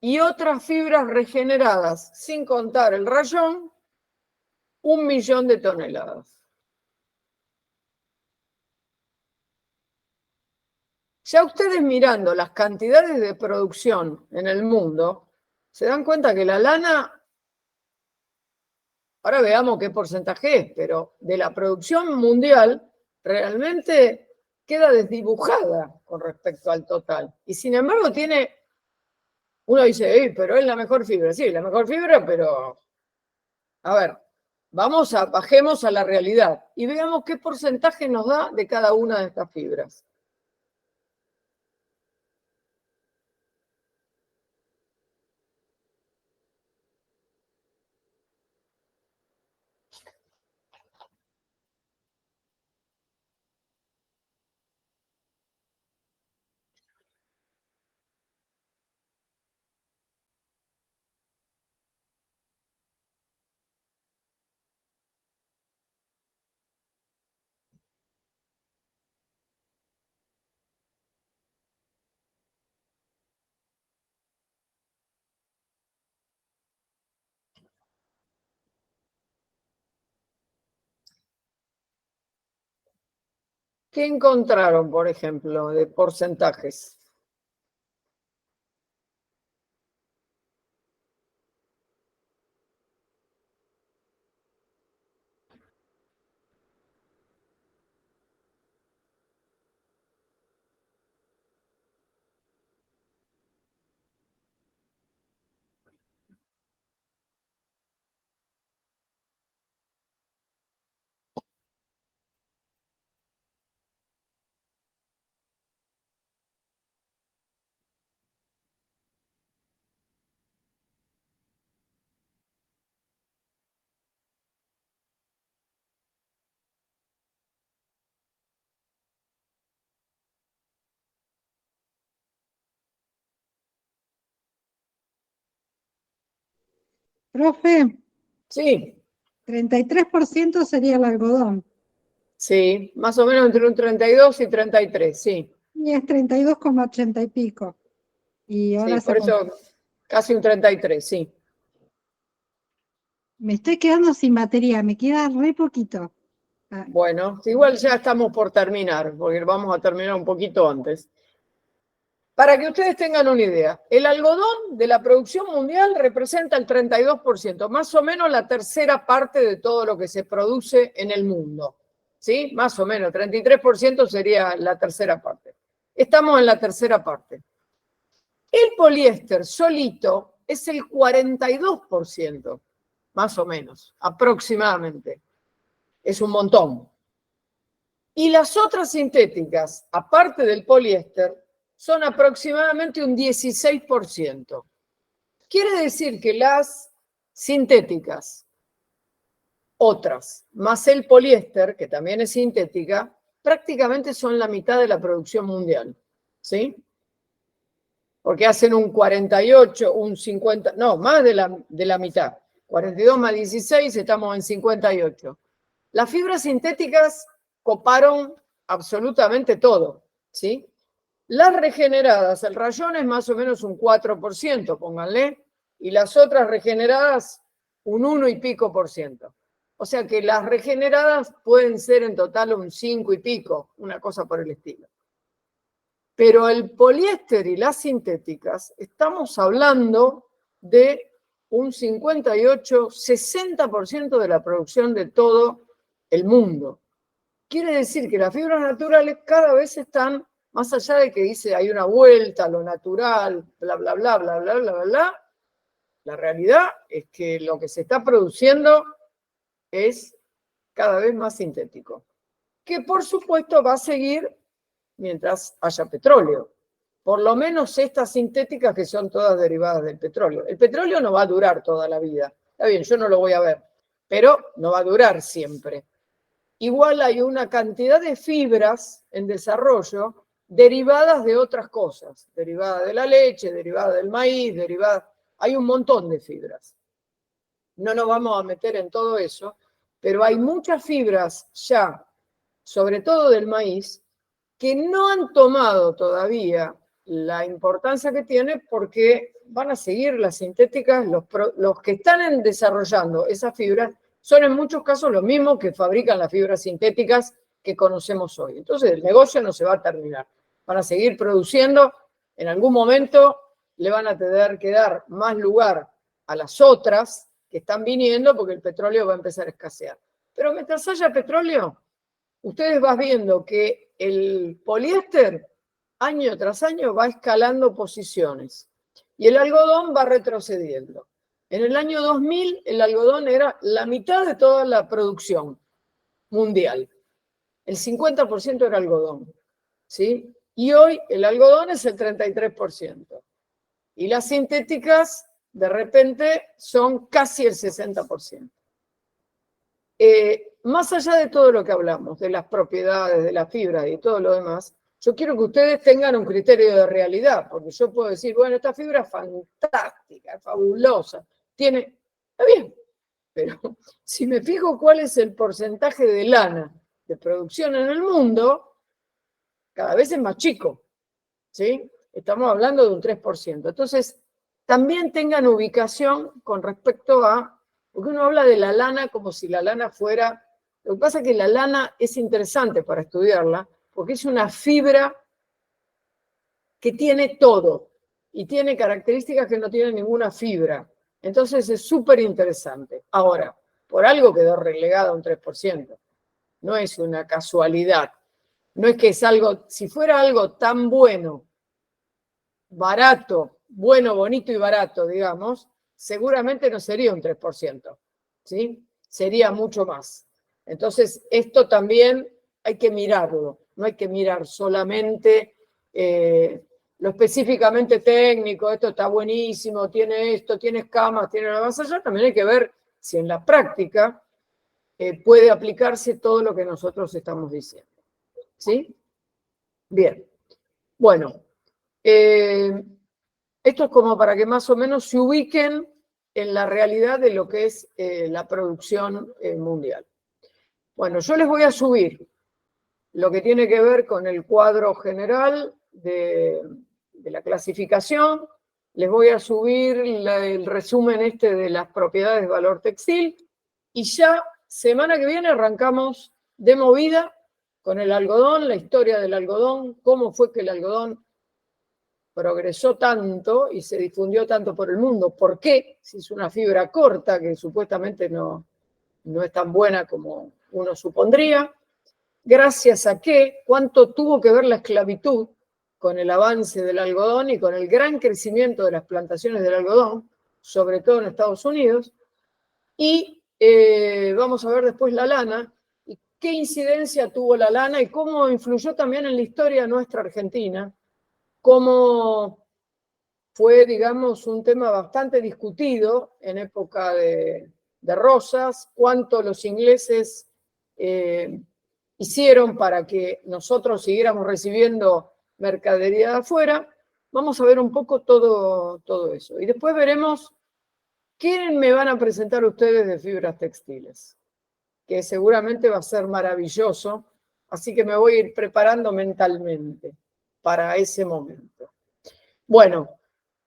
y otras fibras regeneradas, sin contar el rayón, 1 millón de toneladas. Ya ustedes mirando las cantidades de producción en el mundo, se dan cuenta que la lana, ahora veamos qué porcentaje es, pero de la producción mundial realmente queda desdibujada con respecto al total. Y sin embargo tiene, uno dice, pero es la mejor fibra. Sí, la mejor fibra, pero a ver, bajemos a la realidad y veamos qué porcentaje nos da de cada una de estas fibras. ¿Qué encontraron, por ejemplo, de porcentajes? Profe, Sí, 33% sería el algodón. sí, más o menos entre un 32 y 33, sí. Y es 32,80 y pico. Y ahora Sí, por eso casi un 33, sí. me estoy quedando sin batería, me queda re poquito. Bueno, igual ya estamos por terminar, porque vamos a terminar un poquito antes. Para que ustedes tengan una idea, el algodón de la producción mundial representa el 32%, más o menos la tercera parte de todo lo que se produce en el mundo. ¿Sí? Más o menos, 33% sería la tercera parte. Estamos en la tercera parte. El poliéster solito es el 42%, más o menos, aproximadamente. Es un montón. Y las otras sintéticas, aparte del poliéster, son aproximadamente un 16%. Quiere decir que las sintéticas, otras, más el poliéster, que también es sintética, prácticamente son la mitad de la producción mundial. ¿Sí? Porque hacen un 48, un 50, no, más de la mitad. 42 más 16, estamos en 58. Las fibras sintéticas coparon absolutamente todo, ¿sí? Las regeneradas, el rayón es más o menos un 4%, pónganle, y las otras regeneradas un 1 y pico por ciento. O sea que las regeneradas pueden ser en total un 5 y pico, una cosa por el estilo. Pero el poliéster y las sintéticas, estamos hablando de un 58, 60% de la producción de todo el mundo. Quiere decir que las fibras naturales cada vez están, más allá de que dice hay una vuelta a lo natural, bla, bla, bla, bla, bla, bla, bla, bla, la realidad es que lo que se está produciendo es cada vez más sintético. Que por supuesto va a seguir mientras haya petróleo. Por lo menos estas sintéticas que son todas derivadas del petróleo. El petróleo no va a durar toda la vida. Está bien, yo no lo voy a ver, pero no va a durar siempre. Igual hay una cantidad de fibras en desarrollo derivadas de otras cosas, derivadas de la leche, derivadas del maíz, derivadas... Hay un montón de fibras. No nos vamos a meter en todo eso, pero hay muchas fibras ya, sobre todo del maíz, que no han tomado todavía la importancia que tiene porque van a seguir las sintéticas, los que están desarrollando esas fibras son en muchos casos los mismos que fabrican las fibras sintéticas que conocemos hoy. Entonces el negocio no se va a terminar. Van a seguir produciendo, en algún momento le van a tener que dar más lugar a las otras que están viniendo porque el petróleo va a empezar a escasear. Pero mientras haya petróleo, ustedes van viendo que el poliéster año tras año va escalando posiciones y el algodón va retrocediendo. En el año 2000 el algodón era la mitad de toda la producción mundial. El 50% era algodón, ¿sí? Y hoy el algodón es el 33%. Y las sintéticas, de repente, son casi el 60%. Más allá de todo lo que hablamos, de las propiedades, de la fibra y todo lo demás, yo quiero que ustedes tengan un criterio de realidad, porque yo puedo decir, bueno, esta fibra es fantástica, es fabulosa, está bien, pero si me fijo cuál es el porcentaje de lana de producción en el mundo, cada vez es más chico, ¿sí? Estamos hablando de un 3%. Entonces, también tengan ubicación con respecto a, porque uno habla de la lana como si la lana fuera, lo que pasa es que la lana es interesante para estudiarla, porque es una fibra que tiene todo y tiene características que no tiene ninguna fibra. Entonces es súper interesante. Ahora, por algo quedó relegada a un 3%. No es una casualidad. No es que es algo, si fuera algo tan bueno, barato, bueno, bonito y barato, digamos, seguramente no sería un 3%, ¿sí? Sería mucho más. Entonces, esto también hay que mirarlo. No hay que mirar solamente lo específicamente técnico, esto está buenísimo, tiene esto, tiene escamas, tiene lo más allá. También hay que ver si en la práctica puede aplicarse todo lo que nosotros estamos diciendo. ¿Sí? Bien. Bueno, esto es como para que más o menos se ubiquen en la realidad de lo que es la producción mundial. Bueno, yo les voy a subir lo que tiene que ver con el cuadro general de la clasificación, les voy a subir el resumen de las propiedades de valor textil y ya semana que viene arrancamos de movida con el algodón, la historia del algodón, cómo fue que el algodón progresó tanto y se difundió tanto por el mundo. ¿Por qué? Si es una fibra corta, que supuestamente no es tan buena como uno supondría. Gracias a qué, cuánto tuvo que ver la esclavitud con el avance del algodón y con el gran crecimiento de las plantaciones del algodón, sobre todo en Estados Unidos. Y vamos a ver después la lana, y qué incidencia tuvo la lana y cómo influyó también en la historia nuestra Argentina, cómo fue, digamos, un tema bastante discutido en época de Rosas, cuánto los ingleses hicieron para que nosotros siguiéramos recibiendo mercadería de afuera. Vamos a ver un poco todo eso. Y después veremos qué me van a presentar ustedes de fibras textiles, que seguramente va a ser maravilloso, así que me voy a ir preparando mentalmente para ese momento. Bueno,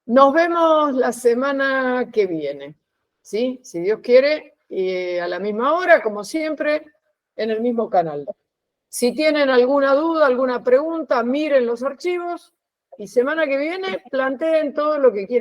nos vemos la semana que viene, ¿sí? Si Dios quiere, a la misma hora, como siempre, en el mismo canal. Si tienen alguna duda, alguna pregunta, miren los archivos y semana que viene planteen todo lo que quieran.